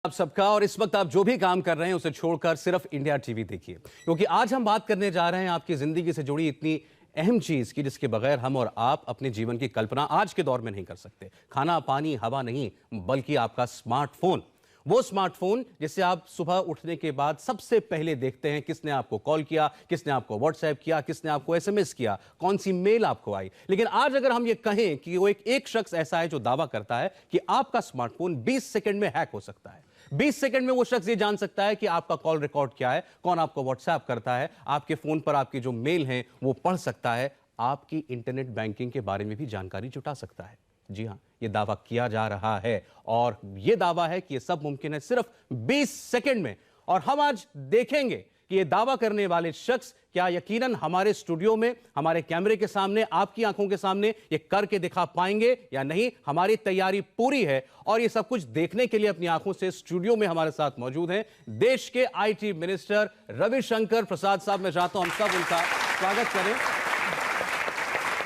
आप सबका। और इस वक्त आप जो भी काम कर रहे हैं उसे छोड़कर सिर्फ इंडिया टीवी देखिए, क्योंकि आज हम बात करने जा रहे हैं आपकी जिंदगी से जुड़ी इतनी अहम चीज की जिसके बगैर हम और आप अपने जीवन की कल्पना आज के दौर में नहीं कर सकते। खाना पानी हवा नहीं, बल्कि आपका स्मार्टफोन। वो स्मार्टफोन जिससे आप सुबह उठने के बाद सबसे पहले देखते हैं किसने आपको कॉल किया, किसने आपको व्हाट्सएप किया, किसने आपको एसएमएस किया, कौन सी मेल आपको आई। लेकिन आज अगर हम ये कहें कि वो एक शख्स ऐसा है जो दावा करता है कि आपका स्मार्टफोन 20 सेकंड में हैक हो सकता है। 20 सेकंड में वो शख्स ये जान सकता है कि आपका कॉल रिकॉर्ड क्या है, कौन आपको व्हाट्सएप करता है, आपके फोन पर आपकी जो मेल हैं वो पढ़ सकता है, आपकी इंटरनेट बैंकिंग के बारे में भी जानकारी जुटा सकता है। जी हां, ये दावा किया जा रहा है और ये दावा है कि ये सब मुमकिन है सिर्फ 20 सेकंड में। और हम आज देखेंगे कि ये दावा करने वाले शख्स क्या यकीनन हमारे स्टूडियो में, हमारे कैमरे के सामने, आपकी आंखों के सामने ये करके दिखा पाएंगे या नहीं। हमारी तैयारी पूरी है और ये सब कुछ देखने के लिए अपनी आंखों से स्टूडियो में हमारे साथ मौजूद हैं देश के आईटी मिनिस्टर रविशंकर प्रसाद साहब। मैं चाहता हूं हम सब उनका स्वागत करें।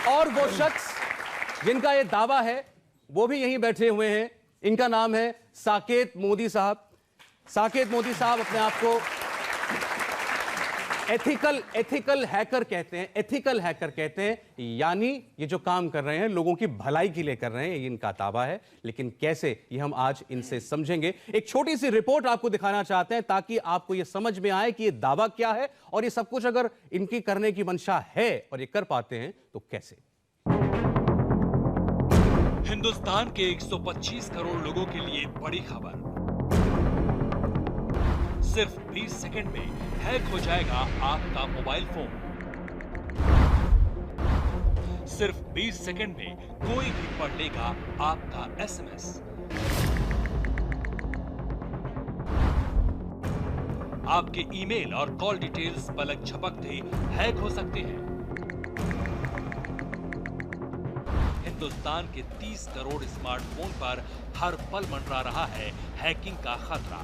और वो शख्स जिनका ये दावा है वो भी यहीं बैठे हुए हैं। इनका नाम है साकेत मोदी साहब। साकेत मोदी साहब अपने आप को एथिकल हैकर कहते हैं। एथिकल हैकर कहते हैं, यानी ये जो काम कर रहे हैं लोगों की भलाई के लिए कर रहे हैं, ये इनका दावा है। लेकिन कैसे, ये हम आज इनसे समझेंगे। एक छोटी सी रिपोर्ट आपको दिखाना चाहते हैं ताकि आपको ये समझ में आए कि ये दावा क्या है और ये सब कुछ अगर इनकी करने की मंशा है और ये कर पाते हैं तो कैसे। हिंदुस्तान के 125 करोड़ लोगों के लिए बड़ी खबर। सिर्फ 20 सेकंड में हैक हो जाएगा आपका मोबाइल फोन। सिर्फ 20 सेकंड में कोई भी पढ़ लेगा आपका एसएमएस। आपके ईमेल और कॉल डिटेल्स पलक झपकते हैक हो सकते हैं। हिंदुस्तान के 30 करोड़ स्मार्टफोन पर हर पल मंडरा रहा है हैकिंग का खतरा।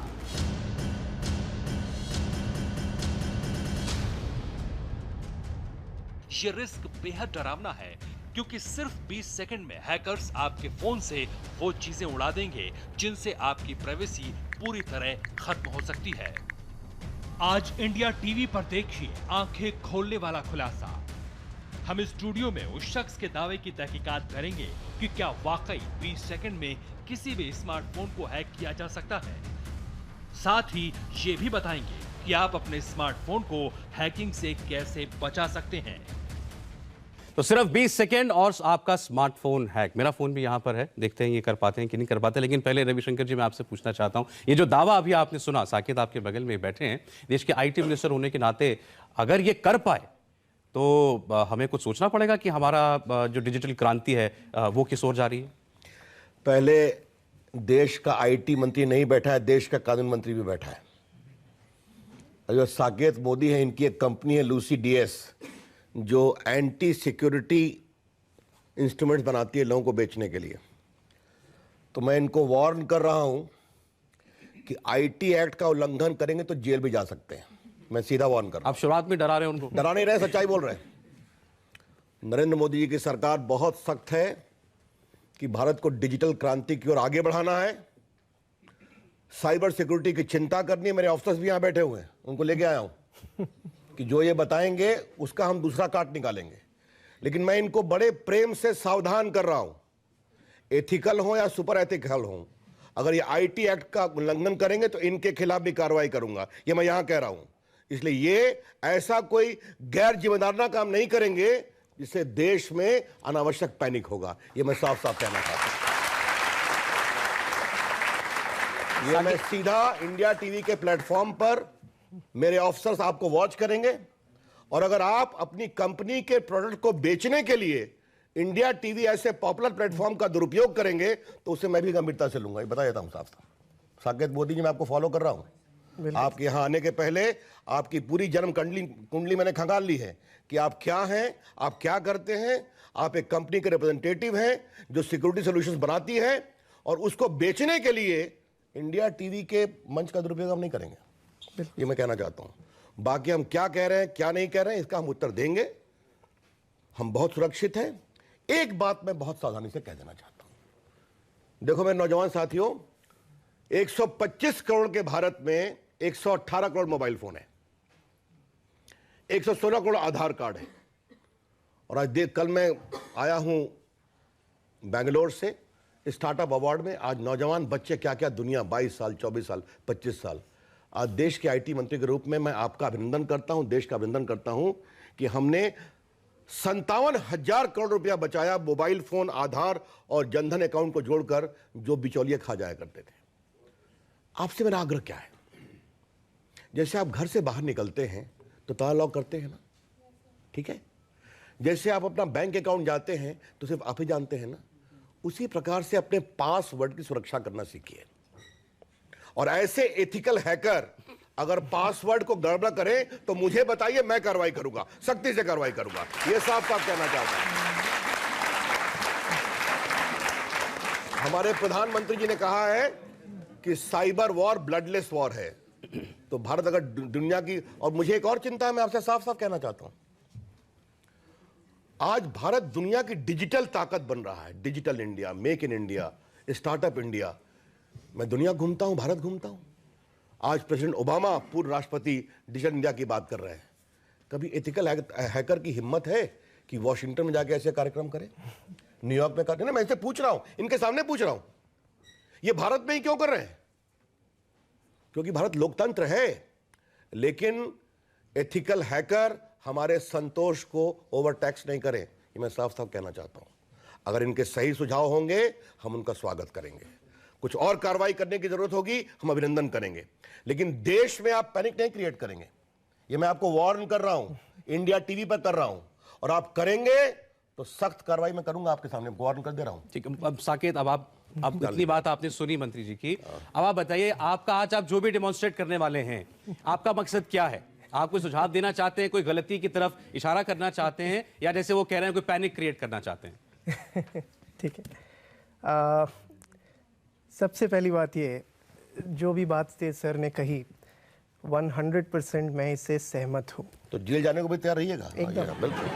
ये रिस्क बेहद डरावना है, क्योंकि सिर्फ 20 सेकंड में हैकर्स आपके फोन से वो चीजें उड़ा देंगे जिनसे आपकी प्राइवेसी पूरी तरह खत्म हो सकती है। आज इंडिया टीवी पर देखिए आंखें खोलने वाला खुलासा। हम स्टूडियो में उस शख्स के दावे की तहकीकात करेंगे कि क्या वाकई 20 सेकंड में किसी भी स्मार्टफोन को हैक किया जा सकता है। साथ ही ये भी बताएंगे कि आप अपने स्मार्टफोन को हैकिंग से कैसे बचा सकते हैं। तो सिर्फ 20 सेकंड और आपका स्मार्टफोन हैक। मेरा फोन भी यहां पर है, देखते हैं ये कर पाते हैं कि नहीं कर पाते। लेकिन पहले रविशंकर जी, मैं आपसे पूछना चाहता हूं, ये जो दावा अभी आपने सुना, साकेत आपके बगल में बैठे हैं, देश के आईटी मिनिस्टर होने के नाते अगर ये कर पाए तो हमें कुछ सोचना पड़ेगा कि हमारा जो डिजिटल क्रांति है वो किस ओर जा रही है। पहले देश का आईटी मंत्री नहीं बैठा है, देश का कानून मंत्री भी बैठा है। जो साकेत मोदी है, इनकी एक कंपनी है लूसी डीएस, जो एंटी सिक्योरिटी इंस्ट्रूमेंट्स बनाती है लोगों को बेचने के लिए। तो मैं इनको वार्न कर रहा हूं कि आईटी एक्ट का उल्लंघन करेंगे तो जेल भी जा सकते हैं। मैं सीधा वार्न कर रहा हूं। आप शुरुआत में डरा रहे हैं उनको। डरा नहीं रहे, सच्चाई बोल रहे हैं। नरेंद्र मोदी जी की सरकार बहुत सख्त है कि भारत को डिजिटल क्रांति की ओर आगे बढ़ाना है। साइबर सिक्योरिटी की चिंता करनी है। मेरे ऑफिसर्स भी यहां बैठे हुए हैं, उनको लेके आया हूं कि जो ये बताएंगे उसका हम दूसरा काट निकालेंगे। लेकिन मैं इनको बड़े प्रेम से सावधान कर रहा हूं, एथिकल हो या सुपर एथिकल हो, अगर ये आईटी एक्ट का उल्लंघन करेंगे तो इनके खिलाफ भी कार्रवाई करूंगा। ये मैं यहां कह रहा हूं। इसलिए ये ऐसा कोई गैर जिम्मेदाराना काम नहीं करेंगे जिससे देश में अनावश्यक पैनिक होगा। ये मैं साफ साफ कहना चाहता हूं। ये मैं सीधा इंडिया टीवी के प्लेटफॉर्म पर मेरे ऑफिसर्स आपको वॉच करेंगे, और अगर आप अपनी कंपनी के प्रोडक्ट को बेचने के लिए इंडिया टीवी ऐसे पॉपुलर प्लेटफॉर्म का दुरुपयोग करेंगे तो उसे मैं भी गंभीरता से लूंगा। ये बता देता हूं साफ साफ। साकेत मोदी जी, मैं आपको फॉलो कर रहा हूं। आपके यहां आने के पहले आपकी पूरी जन्म कुंडली मैंने खंगाल ली है कि आप क्या हैं, आप क्या करते हैं। आप एक कंपनी के रिप्रेजेंटेटिव हैं जो सिक्योरिटी सॉल्यूशंस बनाती है, और उसको बेचने के लिए इंडिया टीवी के मंच का दुरुपयोग हम नहीं करेंगे। ये मैं कहना चाहता हूं। बाकी हम क्या कह रहे हैं, क्या नहीं कह रहे हैं, इसका हम उत्तर देंगे। हम बहुत सुरक्षित हैं। एक बात मैं बहुत सावधानी से कह देना चाहता हूं। देखो मेरे नौजवान साथियों, 125 करोड़ के भारत में 118 करोड़ मोबाइल फोन है, 116 करोड़ आधार कार्ड है। और आज कल मैं आया हूं बेंगलोर से स्टार्टअप अवार्ड में। आज नौजवान बच्चे क्या क्या दुनिया, 22 साल, 24 साल, 25 साल। आज देश के आईटी मंत्री के रूप में मैं आपका अभिनंदन करता हूं, देश का अभिनंदन करता हूं कि हमने 57,000 करोड़ रुपया बचाया मोबाइल फोन, आधार और जनधन अकाउंट को जोड़कर, जो बिचौलिए खा जाया करते थे। आपसे मेरा आग्रह क्या है, जैसे आप घर से बाहर निकलते हैं तो ताला लॉक करते हैं ना, ठीक है? जैसे आप अपना बैंक अकाउंट जाते हैं तो सिर्फ आप ही जानते हैं ना, उसी प्रकार से अपने पासवर्ड की सुरक्षा करना सीखिए। और ऐसे एथिकल हैकर अगर पासवर्ड को गड़बड़ करें तो मुझे बताइए, मैं कार्रवाई करूंगा, सख्ती से कार्रवाई करूंगा। ये साफ साफ कहना चाहता हूं। हमारे प्रधानमंत्री जी ने कहा है कि साइबर वॉर ब्लडलेस वॉर है। तो भारत अगर दुनिया की, और मुझे एक और चिंता है, मैं आपसे साफ साफ कहना चाहता हूं, आज भारत दुनिया की डिजिटल ताकत बन रहा है। Digital India, make in India, startup India. मैं दुनिया घूमता हूं, भारत घूमता हूं। आज प्रेसिडेंट ओबामा, पूर्व राष्ट्रपति, डिजिटल इंडिया की बात कर रहे हैं। कभी एथिकल हैकर की हिम्मत है कि वॉशिंगटन में जाके ऐसे कार्यक्रम करे, न्यूयॉर्क में करे? मैं इसे पूछ रहा हूं, इनके सामने पूछ रहा हूं, ये भारत में ही क्यों कर रहे हैं? क्योंकि भारत लोकतंत्र है, लेकिन एथिकल हैकर हमारे संतोष को ओवरटैक्स नहीं करें। ये मैं साफ साफ कहना चाहता हूं। अगर इनके सही सुझाव होंगे हम उनका स्वागत करेंगे। कुछ और कार्रवाई करने की जरूरत होगी, हम अभिनंदन करेंगे, लेकिन देश में आप पैनिक नहीं क्रिएट करेंगे। ये मैं आपको वार्न कर रहा हूं, इंडिया टीवी पर कर रहा हूं, और आप करेंगे तो सख्त कार्रवाई मैं करूंगा, आपके सामने वार्न कर दे रहा हूं। ठीक है, अब साकेत, अब आप इतनी बात आपने सुनी मंत्री जी की, अब आप बताइए, आपका आज आप जो भी डेमोन्स्ट्रेट करने वाले हैं, आपका मकसद क्या है? आप कोई सुझाव देना चाहते हैं, कोई गलती की तरफ इशारा करना चाहते हैं, या जैसे वो कह रहे हैं कोई पैनिक क्रिएट करना चाहते हैं? ठीक है, सबसे पहली बात ये, जो भी बात सर ने कही 100% मैं इससे सहमत हूँ। तो जेल जाने को भी तैयार रहिएगा? एकदम, बिल्कुल।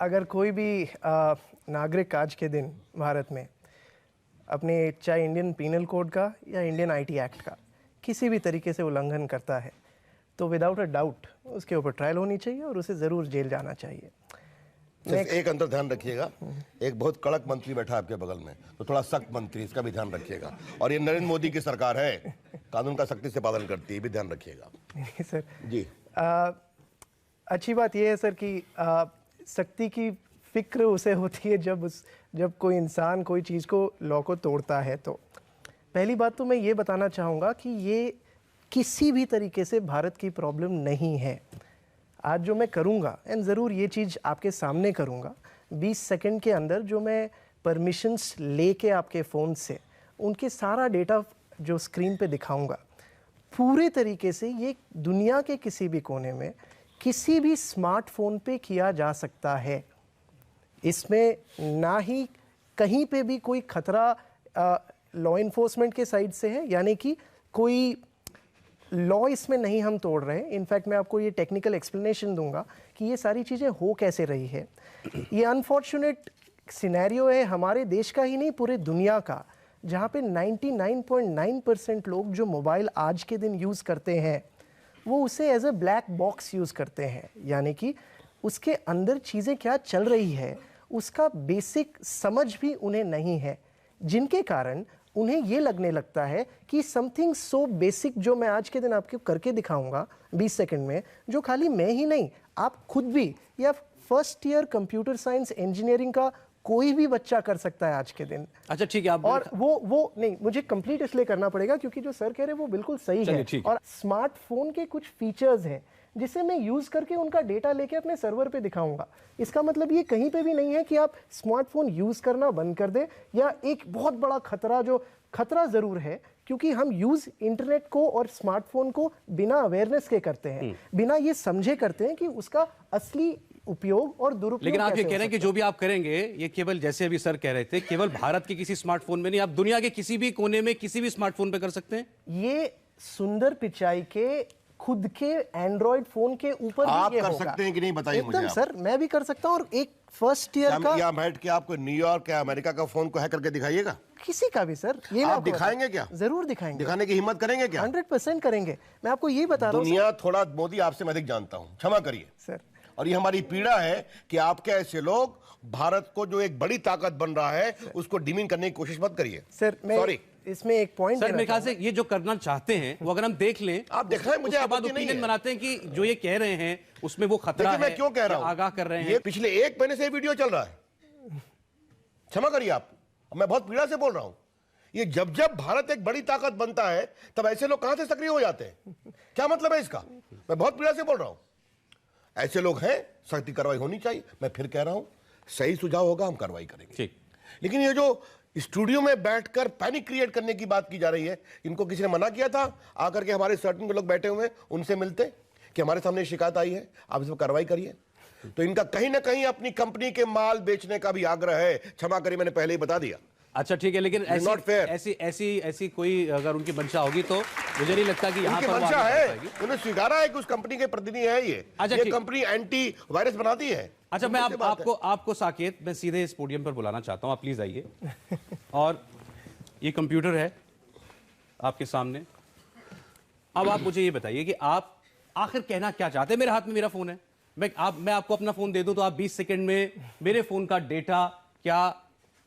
अगर कोई भी नागरिक आज के दिन भारत में अपने, चाहे इंडियन पीनल कोड का या इंडियन आईटी एक्ट का, किसी भी तरीके से उल्लंघन करता है, तो विदाउट अ डाउट उसके ऊपर ट्रायल होनी चाहिए और उसे ज़रूर जेल जाना चाहिए। एक अंतर ध्यान रखिएगा, एक बहुत कड़क मंत्री बैठा है आपके बगल में, तो थोड़ा सख्त मंत्री, इसका भी ध्यान रखिएगा। और ये नरेंद्र मोदी की सरकार है, कानून का सख्ती से पालन करती है, भी ध्यान रखिएगा। सर जी, अच्छी बात यह है सर कि सख्ती की फिक्र उसे होती है जब कोई इंसान कोई चीज़ को, लॉ को तोड़ता है। तो पहली बात तो मैं ये बताना चाहूँगा कि ये किसी भी तरीके से भारत की प्रॉब्लम नहीं है। आज जो मैं करूँगा, एंड ज़रूर ये चीज़ आपके सामने करूँगा, 20 सेकंड के अंदर जो मैं परमिशंस लेके आपके फ़ोन से उनके सारा डेटा जो स्क्रीन पे दिखाऊँगा, पूरे तरीके से ये दुनिया के किसी भी कोने में किसी भी स्मार्टफोन पे किया जा सकता है। इसमें ना ही कहीं पे भी कोई खतरा लॉ इन्फोर्समेंट के साइड से है, यानी कि कोई लॉ इसमें नहीं हम तोड़ रहे हैं। इनफैक्ट मैं आपको ये टेक्निकल एक्सप्लेनेशन दूंगा कि ये सारी चीज़ें हो कैसे रही है। ये अनफॉर्चुनेट सिनेरियो है हमारे देश का ही नहीं, पूरे दुनिया का, जहाँ पे 99.9% लोग जो मोबाइल आज के दिन यूज़ करते हैं वो उसे as a black box use करते हैं, यानी कि उसके अंदर चीज़ें क्या चल रही है उसका बेसिक समझ भी उन्हें नहीं है, जिनके कारण उन्हें ये लगने लगता है कि समथिंग सो बेसिक जो मैं आज के दिन आपको करके दिखाऊंगा 20 सेकंड में, जो खाली मैं ही नहीं, आप खुद भी या first year computer science engineering का कोई भी बच्चा कर सकता है आज के दिन। अच्छा ठीक है, आप और वो नहीं, मुझे कंप्लीट इसलिए करना पड़ेगा क्योंकि जो सर कह रहे हैं वो बिल्कुल सही है। और स्मार्टफोन के कुछ फीचर्स हैं जिसे मैं यूज करके उनका डेटा लेके अपने सर्वर पे दिखाऊंगा। इसका मतलब ये कहीं पे भी नहीं है कि आप स्मार्टफोन यूज करना बंद कर दे, या एक बहुत बड़ा खतरा, जो खतरा जरूर है क्योंकि हम यूज इंटरनेट को और स्मार्टफोन को बिना अवेयरनेस के करते हैं, बिना ये समझे करते हैं कि उसका असली उपयोग और दुरुपयोग। लेकिन आप ये कह रहे हैं कि जो भी आप करेंगे ये केवल, जैसे अभी सर कह रहे थे, केवल भारत के किसी स्मार्टफोन में नहीं, आप दुनिया के किसी भी कोने में किसी भी स्मार्टफोन पे कर सकते हैं। ये सुंदर पिचाई के खुद के एंड्रॉइड फोन के ऊपर आप भी ये कर होगा। सकते हैं कि नहीं, बताइए मुझे एकदम आप। सर, मैं भी कर सकता हूँ। और एक फर्स्ट ईयर का या बैठ के आपको न्यूयॉर्क या अमेरिका का फोन को हैक करके दिखाइएगा? किसी का भी सर, ये मैं आप आपको दिखाएंगे बता- क्या? जरूर दिखाएंगे, दिखाने की हिम्मत करेंगे क्या? 100% करेंगे। मैं आपको ये बता रहा हूँ दुनिया थोड़ा मोदी आपसे मैं अधिक जानता हूं, क्षमा करिए सर। और ये हमारी पीड़ा है कि आपके ऐसे लोग भारत को जो एक बड़ी ताकत बन रहा है उसको डिमीन करने की कोशिश मत करिए सर मैं सॉरी। इसमें एक पॉइंट सर मेरे ख्याल से ये जो करना चाहते हैं वो अगर हम देख लें, आप दिखाएं, मुझे उसके बाद आपत्ति नहीं ओपिनियन है। बनाते हैं कि जो ये कह रहे हैं उसमें वो खतरा देखिए है, मैं क्यों कह रहा या हूं, आगाह कर रहे ये हैं। पिछले 1 महीने से ये वीडियो चल रहा है, क्षमा करिए आप, मैं बहुत पीड़ा से बोल रहा हूं। ये जब जब भारत एक बड़ी ताकत बनता है तब ऐसे लोग कहां से सक्रिय हो जाते हैं? क्या मतलब है इसका? मैं बहुत पीड़ा से बोल रहा हूं। ऐसे लोग हैं, सख्त कार्रवाई होनी चाहिए। मैं फिर कह रहा हूं, सही सुझाव होगा हम कार्रवाई करेंगे। ठीक। लेकिन ये जो स्टूडियो में बैठकर पैनिक क्रिएट करने की बात की जा रही है, इनको किसी ने मना किया था आकर के हमारे सर्टन लोग बैठे हुए हैं उनसे मिलते कि हमारे सामने शिकायत आई है, आप इस पर कार्रवाई करिए? तो इनका कहीं ना कहीं अपनी कंपनी के माल बेचने का भी आग्रह है। क्षमा करिए, मैंने पहले ही बता दिया। अच्छा ठीक है, लेकिन ऐसी not fair. ऐसी ऐसी ऐसी कोई अगर उनकी मंशा होगी तो मुझे नहीं लगता कि यहाँ उनकी पर वो मंशा आगे है, बढ़ पाएगी। उन्होंने स्वीकारा है कि उस कंपनी के प्रतिनिधि है ये। अच्छा, ये ठीक। कंपनी एंटी वायरस बनाती है। अच्छा मैं मुझसे बात है। आपको साकेत मैं सीधे इस पोडियम पर बुलाना चाहता हूँ, आप प्लीज आइए। और ये कंप्यूटर है आपके सामने। अब आप मुझे ये बताइए कि आप आखिर कहना क्या चाहते हैं। मेरे हाथ में मेरा फोन है, मैं आपको अपना फोन दे दूं तो आप 20 सेकंड में मेरे फोन का डेटा क्या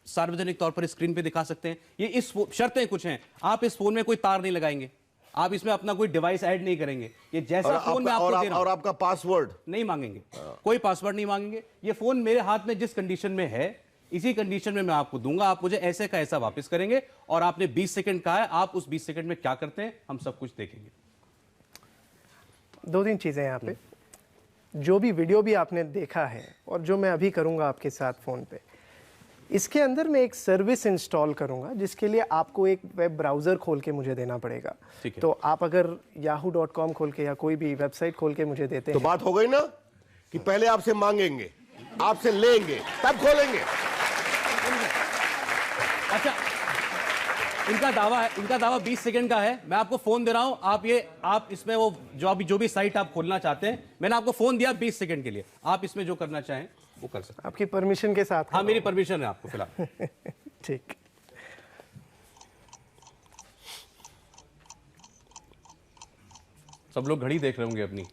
सार्वजनिक तौर पर स्क्रीन पे दिखा सकते हैं? ये इस शर्तें कुछ हैं, आप इस फोन में कोई तार नहीं लगाएंगे, आप इसमें अपना कोई डिवाइस ऐड नहीं करेंगे, ये जैसा फोन मैं आपको दे रहा हूं और आपका पासवर्ड नहीं मांगेंगे, कोई पासवर्ड नहीं मांगेंगे। ये फोन मेरे हाथ में जिस कंडीशन में है इसी कंडीशन में मैं आपको दूंगा, आप मुझे ऐसे का ऐसा वापस करेंगे। और आपने 20 सेकंड कहा है, आप उस 20 सेकंड में क्या करते हैं हम सब कुछ देखेंगे। 2-3 चीजें यहाँ पे, जो भी वीडियो भी आपने देखा है और जो मैं अभी करूँगा आपके साथ फ़ोन पे, इसके अंदर मैं एक सर्विस इंस्टॉल करूँगा जिसके लिए आपको एक वेब ब्राउज़र खोल के मुझे देना पड़ेगा। ठीक है। तो आप अगर yahoo.com खोल के या कोई भी वेबसाइट खोल के मुझे देते तो हैं, बात हो गई ना कि पहले आपसे मांगेंगे, आपसे लेंगे, तब खोलेंगे। अच्छा इनका दावा 20 सेकंड का है। मैं आपको फोन दे रहा हूं, आप इसमें वो जो भी साइट आप खोलना चाहते हैं, मैंने आपको फोन दिया 20 सेकंड के लिए, आप इसमें जो करना चाहें वो कर सकते हैं। आपकी परमिशन के साथ। हाँ मेरी परमिशन है आपको फिलहाल। ठीक। सब लोग घड़ी देख रहे होंगे अपनी।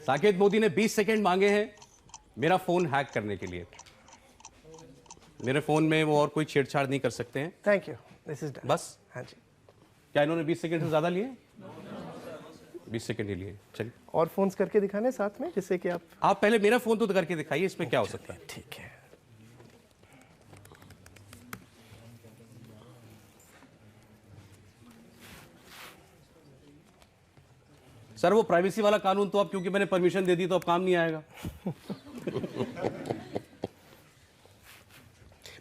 साकेत मोदी ने 20 सेकंड मांगे हैं मेरा फोन हैक करने के लिए। मेरे फोन में वो और कोई छेड़छाड़ नहीं कर सकते हैं। Thank you, this is done. बस हाँ जी। क्या इन्होंने 20 सेकंड से ज्यादा लिए? 20 सेकंड ही लिए। चलिए और फोन्स करके दिखाने साथ में, जिससे कि आप पहले मेरा फोन तो करके दिखाइए, इसमें क्या हो सकता है। ठीक है। सर वो प्राइवेसी वाला कानून तो अब क्योंकि मैंने परमिशन दे दी तो अब काम नहीं आएगा।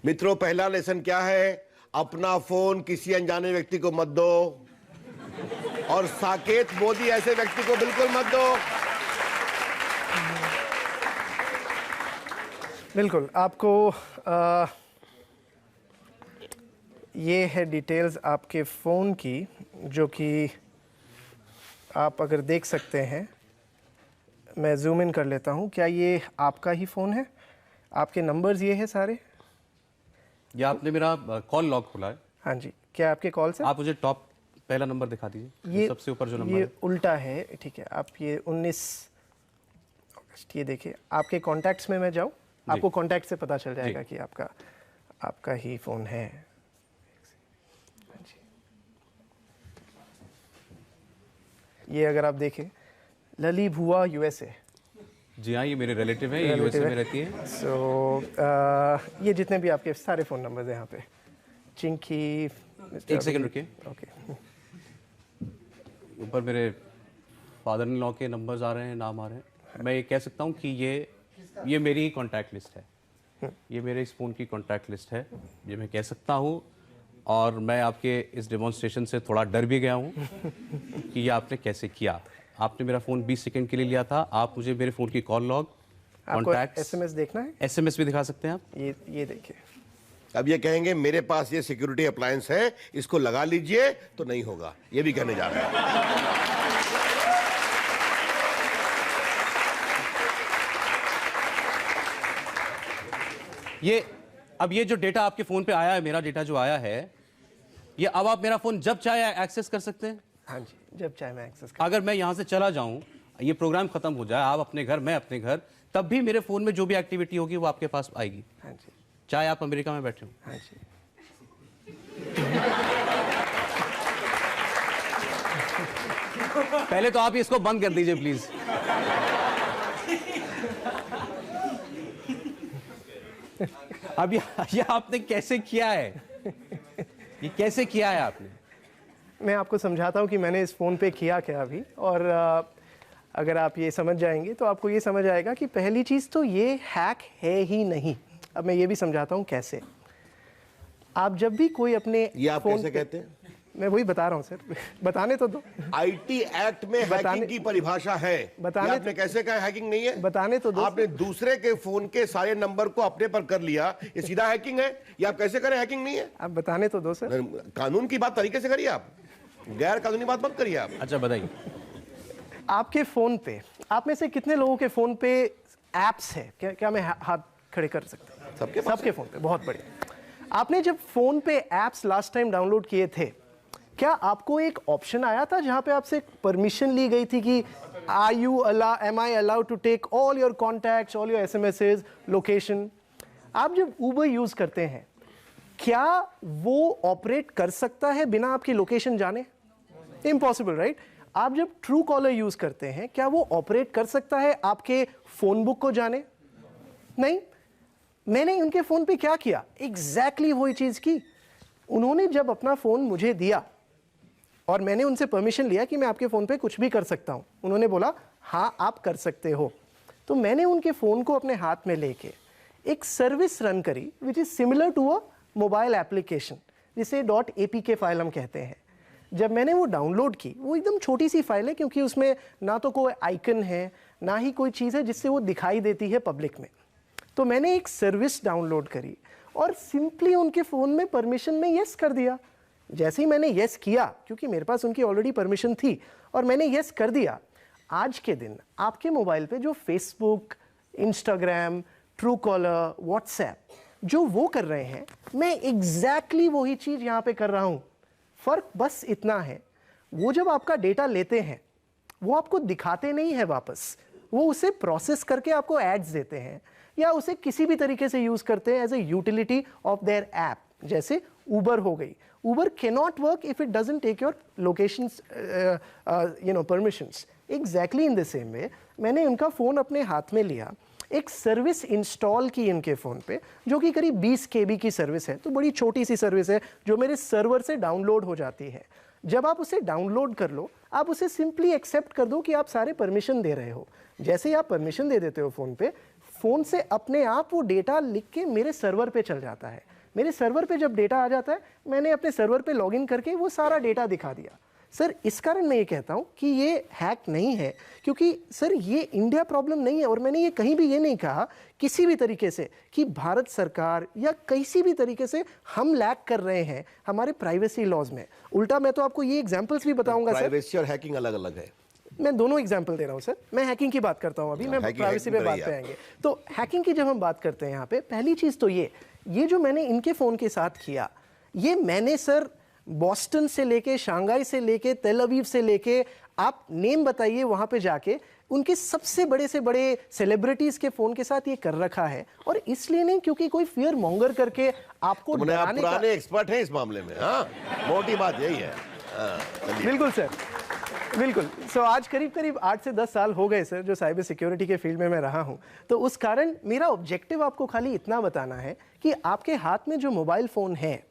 मित्रों, पहला लेसन क्या है? अपना फोन किसी अनजाने व्यक्ति को मत दो, और साकेत मोदी ऐसे व्यक्ति को बिल्कुल मत दो। बिल्कुल। आपको ये है डिटेल्स आपके फ़ोन की, जो कि आप अगर देख सकते हैं। मैं जूम इन कर लेता हूँ। क्या ये आपका ही फ़ोन है? आपके नंबर्स ये हैं सारे? या आपने मेरा कॉल लॉग खोला है? हाँ जी। क्या आपके कॉल से? आप मुझे टॉप पहला नंबर दिखा दीजिए, ये सबसे ऊपर जो नंबर ये है। उल्टा है, ठीक है। आप ये 19 अगस्त, ये देखिए आपके कॉन्टैक्ट्स में मैं जाऊँ, आपको कॉन्टैक्ट से पता चल जाएगा कि आपका ही फ़ोन है। हाँ जी। ये अगर आप देखें, लली भुआ USA। जी हाँ, ये मेरे रिलेटिव हैं, ये यूएसए में रहती है। सो ये जितने भी आपके सारे फ़ोन नंबर्स हैं यहाँ पे। चिंकी। एक सेकंड रुकिए, ओके। ऊपर मेरे फादर इन लॉ के नंबर्स आ रहे हैं, नाम आ रहे हैं। मैं ये कह सकता हूँ कि ये मेरी कॉन्टैक्ट लिस्ट है, ये मेरे इस फ़ोन की कॉन्टैक्ट लिस्ट है, ये मैं कह सकता हूँ। और मैं आपके इस डेमोन्स्ट्रेशन से थोड़ा डर भी गया हूँ कि ये आपने कैसे किया। आपने मेरा फ़ोन 20 सेकंड के लिए लिया था, आप मुझे मेरे फ़ोन की कॉल लॉग, आपको कॉन्टैक्ट्स, SMS देखना है? SMS भी दिखा सकते हैं आप। ये देखिए। अब ये कहेंगे मेरे पास ये सिक्योरिटी अप्लायंस है, इसको लगा लीजिए, तो नहीं होगा, ये भी कहने जा रहे हैं। अब ये जो डेटा आपके फोन पे आया है, मेरा डेटा जो आया है, ये अब आप मेरा फोन जब चाहे एक्सेस कर सकते हैं? हाँ जी, जब चाहे मैं एक्सेस कर। अगर मैं यहां से चला जाऊं, ये प्रोग्राम खत्म हो जाए, आप अपने घर, मैं अपने घर, तब भी मेरे फोन में जो भी एक्टिविटी होगी वो आपके पास आएगी? हाँ जी, चाहे आप अमेरिका में बैठे हो? हाँ जी। पहले तो आप इसको बंद कर दीजिए प्लीज। अब ये आपने कैसे किया है? ये कैसे किया है आपने? मैं आपको समझाता हूँ कि मैंने इस फ़ोन पे किया क्या अभी, और अगर आप ये समझ जाएंगे तो आपको ये समझ आएगा कि पहली चीज़ तो ये हैक है ही नहीं। अब मैं ये भी समझाता हूँ कैसे। आप जब भी कोई अपने ये आप फोन कैसे कहते हैं? मैं वही बता रहा हूँ सर, बताने तो दो। आईटी एक्ट में हैकिंग की परिभाषा है, बताने ये आपने कैसे कहा हैकिंग नहीं है? बताने तो दो। आपने दूसरे के फोन के सारे नंबर को अपने पर कर लिया, ये सीधा हैकिंग है? ये आप कैसे करें हैकिंग नहीं है? आप बताने तो दो सर। कानून की बात तरीके से करिए, आप गैर कानूनी बात मत करिए आप। अच्छा बताइए। आपके फ़ोन पे, आप में से कितने लोगों के फ़ोन पे एप्स है? क्या मैं हाथ खड़े कर सकता हूँ? सबके फ़ोन पे। बहुत बढ़िया। आपने जब फ़ोन पे एप्स लास्ट टाइम डाउनलोड किए थे, क्या आपको एक ऑप्शन आया था जहां पे आपसे परमिशन ली गई थी कि am I allowed to take all your contacts, all your SMSs, location? आप जब Uber यूज करते हैं, क्या वो ऑपरेट कर सकता है बिना आपकी लोकेशन जाने? Impossible, right? आप जब ट्रू कॉलर यूज करते हैं, क्या वो ऑपरेट कर सकता है आपके फोन बुक को जाने? नहीं। मैंने उनके फोन पे क्या किया? एग्जैक्टली वही चीज की। उन्होंने जब अपना फोन मुझे दिया और मैंने उनसे परमिशन लिया कि मैं आपके फ़ोन पे कुछ भी कर सकता हूँ, उन्होंने बोला हाँ आप कर सकते हो, तो मैंने उनके फ़ोन को अपने हाथ में लेके एक सर्विस रन करी which is similar to a mobile application, जिसे .apk फाइल हम कहते हैं। जब मैंने वो डाउनलोड की, वो एकदम छोटी सी फाइल है क्योंकि उसमें ना तो कोई आइकन है ना ही कोई चीज़ है जिससे वो दिखाई देती है पब्लिक में। तो मैंने एक सर्विस डाउनलोड करी और सिंपली उनके फ़ोन में परमिशन में येस कर दिया। जैसे ही मैंने येस किया, क्योंकि मेरे पास उनकी ऑलरेडी परमिशन थी और मैंने येस कर दिया, आज के दिन आपके मोबाइल पे जो Facebook, Instagram, true collar, WhatsApp जो वो कर रहे हैं, मैं एग्जैक्टली वही चीज़ यहाँ पे कर रहा हूँ। फ़र्क बस इतना है, वो जब आपका डेटा लेते हैं वो आपको दिखाते नहीं है वापस, वो उसे प्रोसेस करके आपको एड्स देते हैं या उसे किसी भी तरीके से यूज़ करते हैं as a utility of their app. जैसे ऊबर हो गई, Uber cannot work if it doesn't take your locations, permissions. Exactly in the same way, मैंने उनका फ़ोन अपने हाथ में लिया, एक सर्विस इंस्टॉल की इनके फ़ोन पे, जो कि करीब 20 KB की सर्विस है, तो बड़ी छोटी सी सर्विस है जो मेरे सर्वर से डाउनलोड हो जाती है। जब आप उसे डाउनलोड कर लो, आप उसे सिंपली एक्सेप्ट कर दो कि आप सारे परमिशन दे रहे हो। जैसे ही आप परमिशन दे देते हो फ़ोन पे, फ़ोन से अपने आप वो डेटा लिख के मेरे सर्वर पे चल जाता है। मेरे सर्वर पे जब डेटा आ जाता है, मैंने अपने सर्वर पे लॉगिन करके वो सारा डेटा दिखा दिया। सर, इस कारण मैं ये कहता हूँ कि ये हैक नहीं है, क्योंकि सर ये इंडिया प्रॉब्लम नहीं है। और मैंने ये कहीं भी ये नहीं कहा किसी भी तरीके से कि भारत सरकार या किसी भी तरीके से हम लैक कर रहे हैं हमारे प्राइवेसी लॉज में। उल्टा मैं तो आपको ये एग्जाम्पल्स भी बताऊंगा सर। प्राइवेसी और हैकिंग अलग अलग है। मैं दोनों एग्जाम्पल दे रहा हूँ सर। मैं हैकिंग की बात करता हूँ अभी, मैं प्राइवेसी पे बात पे आएंगे। तो हैकिंग की जब हम बात करते हैं यहाँ पे, पहली चीज़ तो ये जो मैंने इनके फ़ोन के साथ किया, ये मैंने सर बॉस्टन से लेके, शंघाई से लेके, तेल अवीव से लेके, आप नेम बताइए वहाँ पे जाके, उनके सबसे बड़े से बड़े सेलिब्रिटीज़ के फ़ोन के साथ ये कर रखा है। और इसलिए नहीं क्योंकि कोई फियर मॉन्गर करके आपको तो आप पुराने एक्सपर्ट हैं इस मामले में। हाँ, मोटी बात यही है। बिल्कुल सर, बिल्कुल। सो आज करीब करीब 8 से 10 साल हो गए सर जो साइबर सिक्योरिटी के फील्ड में मैं रहा हूं। तो उस कारण मेरा ऑब्जेक्टिव आपको खाली इतना बताना है कि आपके हाथ में जो मोबाइल फ़ोन है,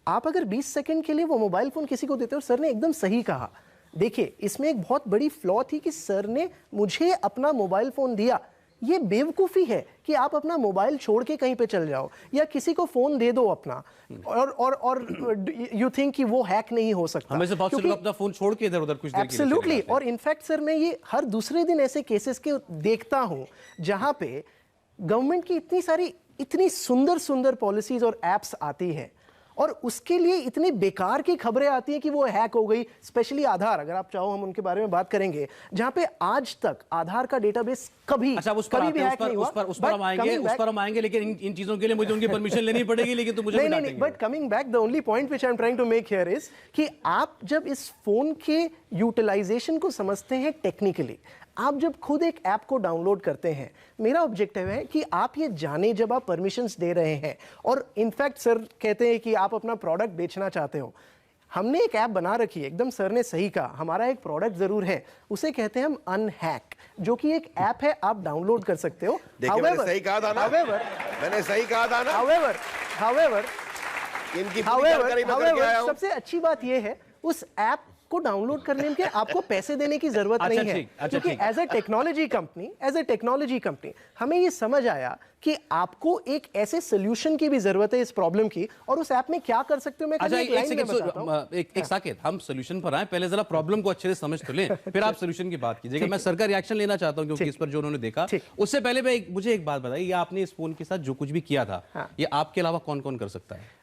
आप अगर 20 सेकंड के लिए वो मोबाइल फ़ोन किसी को देते हो, सर ने एकदम सही कहा। देखिए, इसमें एक बहुत बड़ी फ्लॉ थी कि सर ने मुझे अपना मोबाइल फ़ोन दिया। ये बेवकूफ़ी है कि आप अपना मोबाइल छोड़ के कहीं पे चल जाओ या किसी को फ़ोन दे दो अपना, और यू थिंक कि वो हैक नहीं हो सकता। हमें से बहुत से लोग अपना फ़ोन छोड़ के इधर उधर कुछ देर के लिए एब्सोल्युटली। और इनफैक्ट सर, मैं ये हर दूसरे दिन ऐसे केसेस के देखता हूँ जहाँ पे गवर्नमेंट की इतनी सारी इतनी सुंदर सुंदर पॉलिसीज और एप्स आती हैं और उसके लिए इतनी बेकार की खबरें आती हैं कि वो हैक हो गई। स्पेशली आधार, अगर आप चाहो हम उनके बारे में बात करेंगे, जहां पे आज तक आधार का डेटाबेस कभी अच्छा उस पर भी हैक नहीं हुआ। उस पर हम आएंगे, लेकिन इन चीजों के लिए मुझे उनकी परमिशन लेनी पड़ेगी, लेकिन तो मुझे नहीं, but coming back, the only point which I am trying to make here is कि आप जब इस फोन के यूटिलाइजेशन को समझते हैं टेक्निकली, आप जब खुद एक ऐप को डाउनलोड करते हैं, मेरा ऑब्जेक्टिव है कि आप ये जाने जब आप परमिशंस दे रहे हैं, और इनफैक्ट सर कहते हैं कि आप अपना प्रोडक्ट बेचना चाहते हो, हमने एक ऐप बना रखी है, एकदम सर ने सही कहा, हमारा एक प्रोडक्ट जरूर है, उसे कहते हैं हम अनहैक, जो कि एक ऐप है, आप डाउनलोड कर सकते हो। मैंने सही कहा था ना, मैंने सही कहा था ना। However, होवेवर सबसे अच्छी बात यह है उस ऐप को डाउनलोड करने के आपको पैसे देने की जरूरत नहीं है, क्योंकि एज ए टेक्नोलॉजी कंपनी हमें ये समझ आया कि आपको एक ऐसे सोल्यूशन की भी जरूरत है इस प्रॉब्लम की, और उस ऐप में क्या कर सकते हो मैं एक साकेत, हम सोल्यूशन पर आए, पहले जरा प्रॉब्लम को अच्छे से समझ तो लें, फिर आप सोल्यूशन की बात कीजिएगा। मैं सर का रिएक्शन लेना चाहता हूं क्योंकि इस पर जो उन्होंने देखा, उससे पहले मुझे एक बात बताइए, आपने इस फोन के साथ जो कुछ भी किया था, ये आपके अलावा कौन कौन कर सकता है?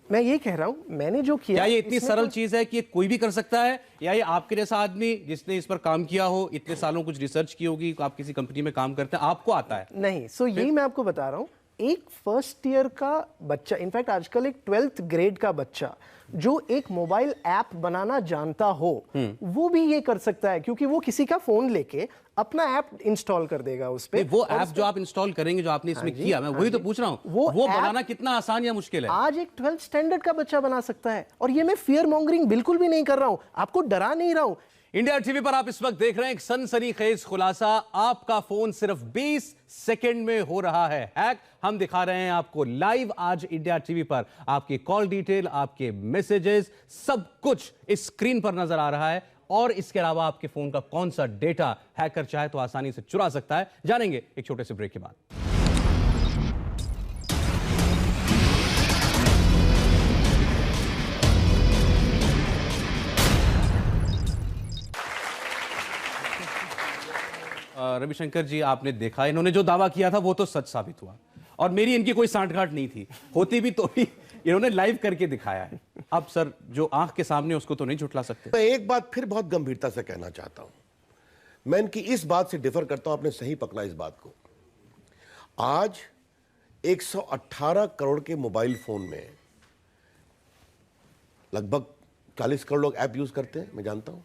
मैं ये कह रहा हूं, मैंने जो किया, क्या ये इतनी सरल चीज है कि कोई भी कर सकता है, या ये आपके जैसा आदमी जिसने इस पर काम किया हो, इतने सालों कुछ रिसर्च की होगी, आप किसी कंपनी में काम करते हैं, आपको आता है? नहीं, सो यही मैं आपको बता रहा हूं, एक फर्स्ट ईयर का बच्चा, इनफैक्ट आजकल एक 12th ग्रेड का बच्चा जो एक मोबाइल ऐप बनाना जानता हो, वो भी ये कर सकता है, क्योंकि वो किसी का फोन लेके अपना ऐप इंस्टॉल कर देगा उस पे। वो ऐप जो आप इंस्टॉल करेंगे, जो आपने इसमें किया, मैं वही तो पूछ रहा हूं, वो बनाना कितना आसान या मुश्किल है? आज एक 12th स्टैंडर्ड का बच्चा बना सकता है, और ये मैं फियर मॉन्गरिंग बिल्कुल भी नहीं कर रहा हूं, आपको डरा नहीं रहा हूं। इंडिया टीवी पर आप इस वक्त देख रहे हैं एक सनसनीखेज खुलासा, आपका फोन सिर्फ 20 सेकंड में हो रहा है हैक। हम दिखा रहे हैं आपको लाइव आज इंडिया टीवी पर, आपकी कॉल डिटेल, आपके मैसेजेस, सब कुछ इस स्क्रीन पर नजर आ रहा है, और इसके अलावा आपके फोन का कौन सा डेटा हैकर चाहे तो आसानी से चुरा सकता है, जानेंगे एक छोटे से ब्रेक के बाद। रविशंकर जी, आपने देखा, इन्होंने जो दावा किया था वो तो सच साबित हुआ, और मेरी इनकी कोई सांठगांठ नहीं थी, होती भी तो भी इन्होंने लाइव करके दिखाया है। अब सर, जो आंख के सामने उसको तो नहीं झुठला सकते। मैं एक बात फिर बहुत गंभीरता से कहना चाहता हूं, मैं इनकी इस बात से डिफर करता हूं, आपने सही पकड़ा इस बात को। आज 118 करोड़ के मोबाइल फोन में लगभग 40 करोड़ लोग ऐप यूज करते हैं, मैं जानता हूं।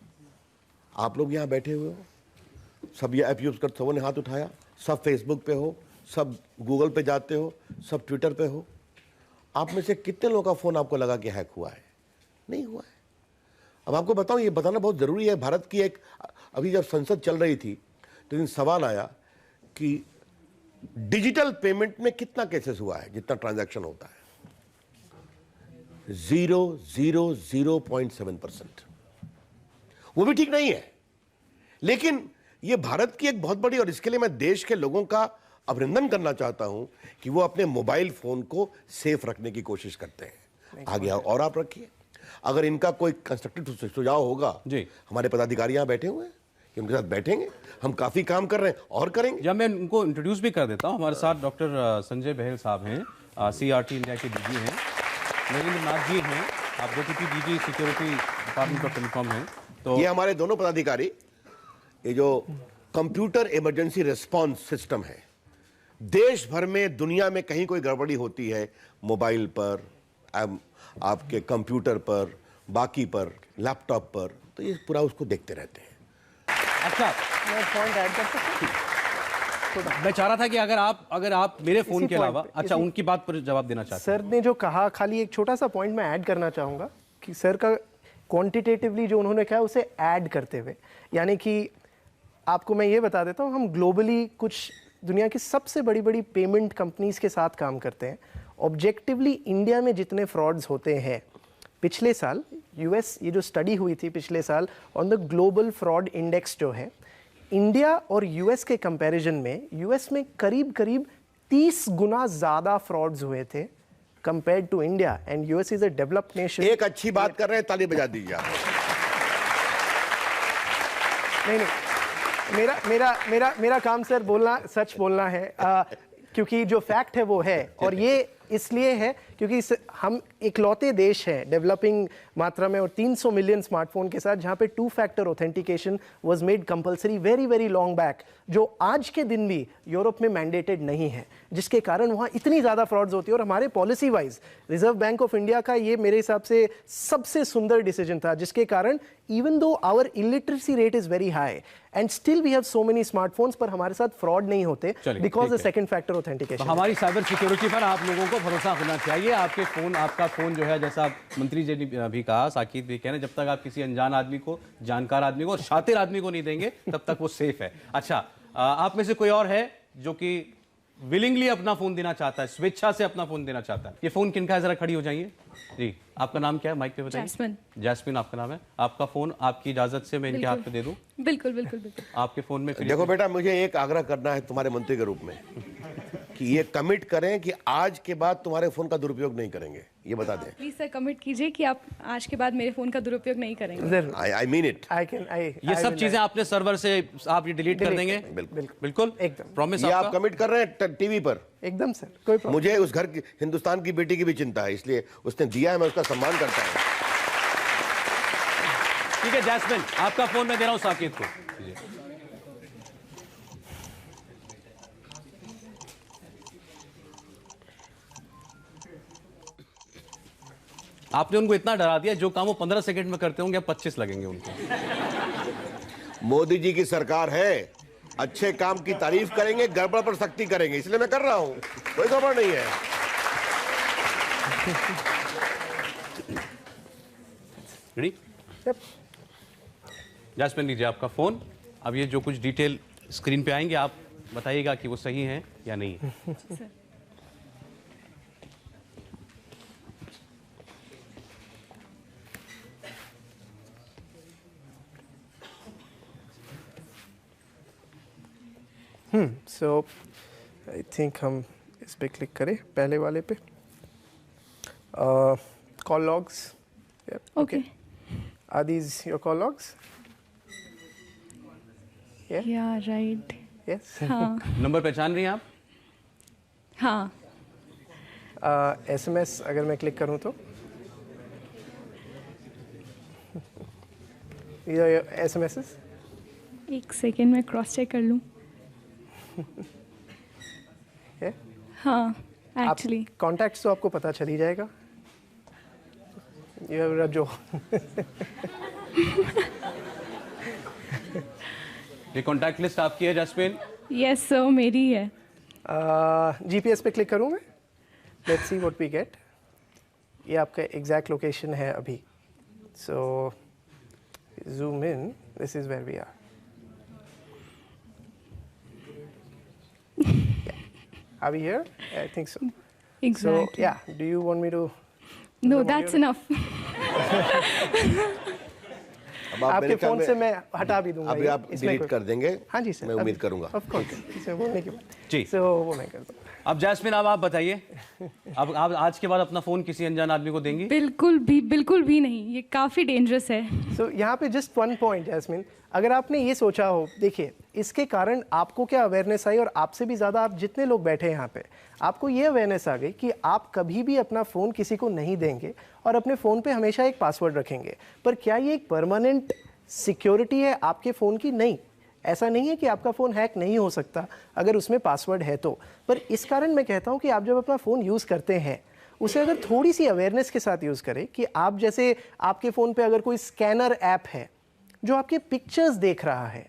आप लोग यहां बैठे हुए हो, सब ये ऐप यूज करते, सबों ने हाथ उठाया, सब फेसबुक पे हो, सब गूगल पे जाते हो, सब ट्विटर पे हो। आप में से कितने लोगों का फोन आपको लगा कि हैक हुआ है? नहीं हुआ है। अब आपको बताऊं, ये बताना बहुत जरूरी है। भारत की एक, अभी जब संसद चल रही थी तो इन सवाल आया कि डिजिटल पेमेंट में कितना केसेस हुआ है, जितना ट्रांजैक्शन होता है, 0.7%। वो भी ठीक नहीं है, लेकिन ये भारत की एक बहुत बड़ी, और इसके लिए मैं देश के लोगों का अभिनंदन करना चाहता हूं कि वो अपने मोबाइल फोन को सेफ रखने की कोशिश करते हैं। आगे और आप रखिए, अगर इनका कोई कंस्ट्रक्टिव सुझाव होगा जी, हमारे पदाधिकारी यहां बैठे हुए हैं, उनके साथ बैठेंगे, हम काफी काम कर रहे हैं और करेंगे। जब मैं उनको इंट्रोड्यूस भी कर देता हूं, हमारे साथ डॉक्टर संजय बहल साहब हैं, CRT इंडिया के डीजी हैं, नरेंद्र नाथ जी हैं, आप deputy DG security department of telecom हैं। तो ये हमारे दोनों पदाधिकारी, ये जो कंप्यूटर इमरजेंसी रिस्पांस सिस्टम है, देश भर में, दुनिया में कहीं कोई गड़बड़ी होती है, मोबाइल पर, आपके कंप्यूटर पर, बाकी पर, लैपटॉप पर, तो ये पूरा उसको देखते रहते हैं। अच्छा, मैं पॉइंट ऐड कर सकता हूं? मैं चाह रहा था कि अगर आप मेरे फोन के अलावा, अच्छा, उनकी बात पर जवाब देना चाहते हैं। सर ने जो कहा, खाली एक छोटा सा पॉइंट मैं ऐड करना चाहूंगा कि सर का क्वांटिटेटिवली जो उन्होंने कहा उसे ऐड करते हुए, यानी कि आपको मैं ये बता देता हूं, हम ग्लोबली कुछ दुनिया की सबसे बड़ी बड़ी पेमेंट कंपनीज के साथ काम करते हैं। ऑब्जेक्टिवली इंडिया में जितने फ्रॉड्स होते हैं, पिछले साल यूएस, ये जो स्टडी हुई थी पिछले साल on the global fraud index जो है, इंडिया और यूएस के कंपैरिजन में यूएस में करीब करीब 30 गुना ज्यादा फ्रॉड्स हुए थे compared to India, and US is a developed nation. एक अच्छी बात कर रहे हैं, ताली बजा दीजिए आप। नहीं, मेरा काम सर बोलना, सच बोलना है। क्योंकि जो फैक्ट है वो है, और ये इसलिए है क्योंकि हम इकलौते देश हैं डेवलपिंग मात्रा में और 300 मिलियन स्मार्टफोन के साथ जहां पे 2 factor authentication was made compulsory very very long back, जो आज के दिन भी यूरोप में मैंडेटेड नहीं है, जिसके कारण वहां इतनी ज़्यादा फ्रॉड्स होती है। और हमारे policy wise reserve bank of India का ये मेरे हिसाब से सबसे सुंदर डिसीजन था, जिसके कारण even though our illiteracy rate is very high and still we have so many smartphones, पर हमारे साथ फ्रॉड नहीं होते because the second factor authentication. हमारी साइबर सिक्योरिटी पर आप लोगों को भरोसा होना चाहिए। आपका फोन जो है, जैसा मंत्री जी ने भी कहा, साकिब भी कह रहे हैं, जब तक आप किसी अनजान आदमी को, जानकार आदमी को और शातिर आदमी को नहीं देंगे तब तक वो सेफ है। अच्छा, आप में से कोई और है जो कि विलिंगली अपना फोन देना चाहता है, स्वेच्छा से अपना फोन देना चाहता है? ये फोन किनका है, जरा खड़ी हो जाइए जी। आपका नाम क्या है, माइक पे बताइए। जैस्मिन। जैस्मिन आपका नाम है। आपका फोन आपकी इजाजत से मैं इनके हाथ पे दे दूं? बिल्कुल बिल्कुल बिल्कुल। आपके फोन में देखो बेटा, मुझे एक आग्रह करना है तुम्हारे मंत्री के रूप में कि ये कमिट करें कि आज के बाद तुम्हारे फोन का दुरुपयोग नहीं करेंगे, ये बता दें। प्लीज सर कमिट कीजिए कि आप आज के बाद मेरे फोन का दुरुपयोग नहीं करेंगे। जरूर, आई मीन इट। ये सब चीजें आपने सर्वर से आप ये डिलीट कर देंगे? बिल्कुल, एकदम। प्रॉमिस ये आपका? आप कमिट कर रहे हैं टीवी पर? एकदम सर, कोई प्रॉब्लम। मुझे उस घर की, हिंदुस्तान की बेटी की भी चिंता है, इसलिए उसने दिया है, मैं उसका सम्मान करता हूं। ठीक है जैस्मिन, आपका फोन मैं दे रहा हूं साकिब को। आपने उनको इतना डरा दिया, जो काम वो 15 सेकंड में करते होंगे 25 लगेंगे उनको। मोदी जी की सरकार है, अच्छे काम की तारीफ करेंगे, गड़बड़ पर सख्ती करेंगे, इसलिए मैं कर रहा हूं, कोई गड़बड़ नहीं है। रेडी? जैस्मिन लीजिए आपका फोन। अब ये जो कुछ डिटेल स्क्रीन पे आएंगे, आप बताइएगा कि वो सही है या नहीं है। सो आई थिंक हम इस पे क्लिक करें, पहले वाले पे, call logs. Okay. Are these your call logs? या राइट। यस। हाँ नंबर पहचान रही हैं आप? हाँ। SMS अगर मैं क्लिक करूं तो ये SMSs? एक सेकेंड में क्रॉस चेक कर लूँ। हाँ एक्चुअली कॉन्टैक्ट्स तो आपको पता चल ही जाएगा। ये जो ये कॉन्टैक्ट लिस्ट आपकी है जैस्मिन? यस सर, मेरी है। GPS पे क्लिक करूँ मैं? Let's see what we get. ये आपका एग्जैक्ट लोकेशन है अभी। So zoom in, this is where we are. Are we here? I think so. Exactly. So yeah, do you want me to? No, that's enough. अब आप आपके मेरे ख्याल phone में से मैं हटा भी दूंगा। अभी ये, आप इसमें डिलीट कोई- कर देंगे? हाँ जी सर, मैं उम्मीद करूंगा। ऑफ कोर्स, इसे बोलने के बाद जी। सो वो मैं कर दूंगा। अब जैस्मिन, अब आप बताइए, अब आप आज के बाद अपना फोन किसी अनजान आदमी को देंगी? बिल्कुल भी नहीं, ये काफ़ी डेंजरस है। सो यहाँ पे जस्ट वन पॉइंट जैस्मिन, अगर आपने ये सोचा हो, देखिए इसके कारण आपको क्या अवेयरनेस आई, और आपसे भी ज़्यादा आप जितने लोग बैठे हैं यहाँ पे, आपको ये अवेयरनेस आ गई कि आप कभी भी अपना फ़ोन किसी को नहीं देंगे और अपने फ़ोन पे हमेशा एक पासवर्ड रखेंगे। पर क्या ये एक परमानेंट सिक्योरिटी है आपके फ़ोन की? नहीं, ऐसा नहीं है कि आपका फ़ोन हैक नहीं हो सकता अगर उसमें पासवर्ड है तो। पर इस कारण मैं कहता हूँ कि आप जब अपना फ़ोन यूज़ करते हैं, उसे अगर थोड़ी सी अवेयरनेस के साथ यूज़ करें कि आप जैसे आपके फ़ोन पे अगर कोई स्कैनर ऐप है जो आपके पिक्चर्स देख रहा है,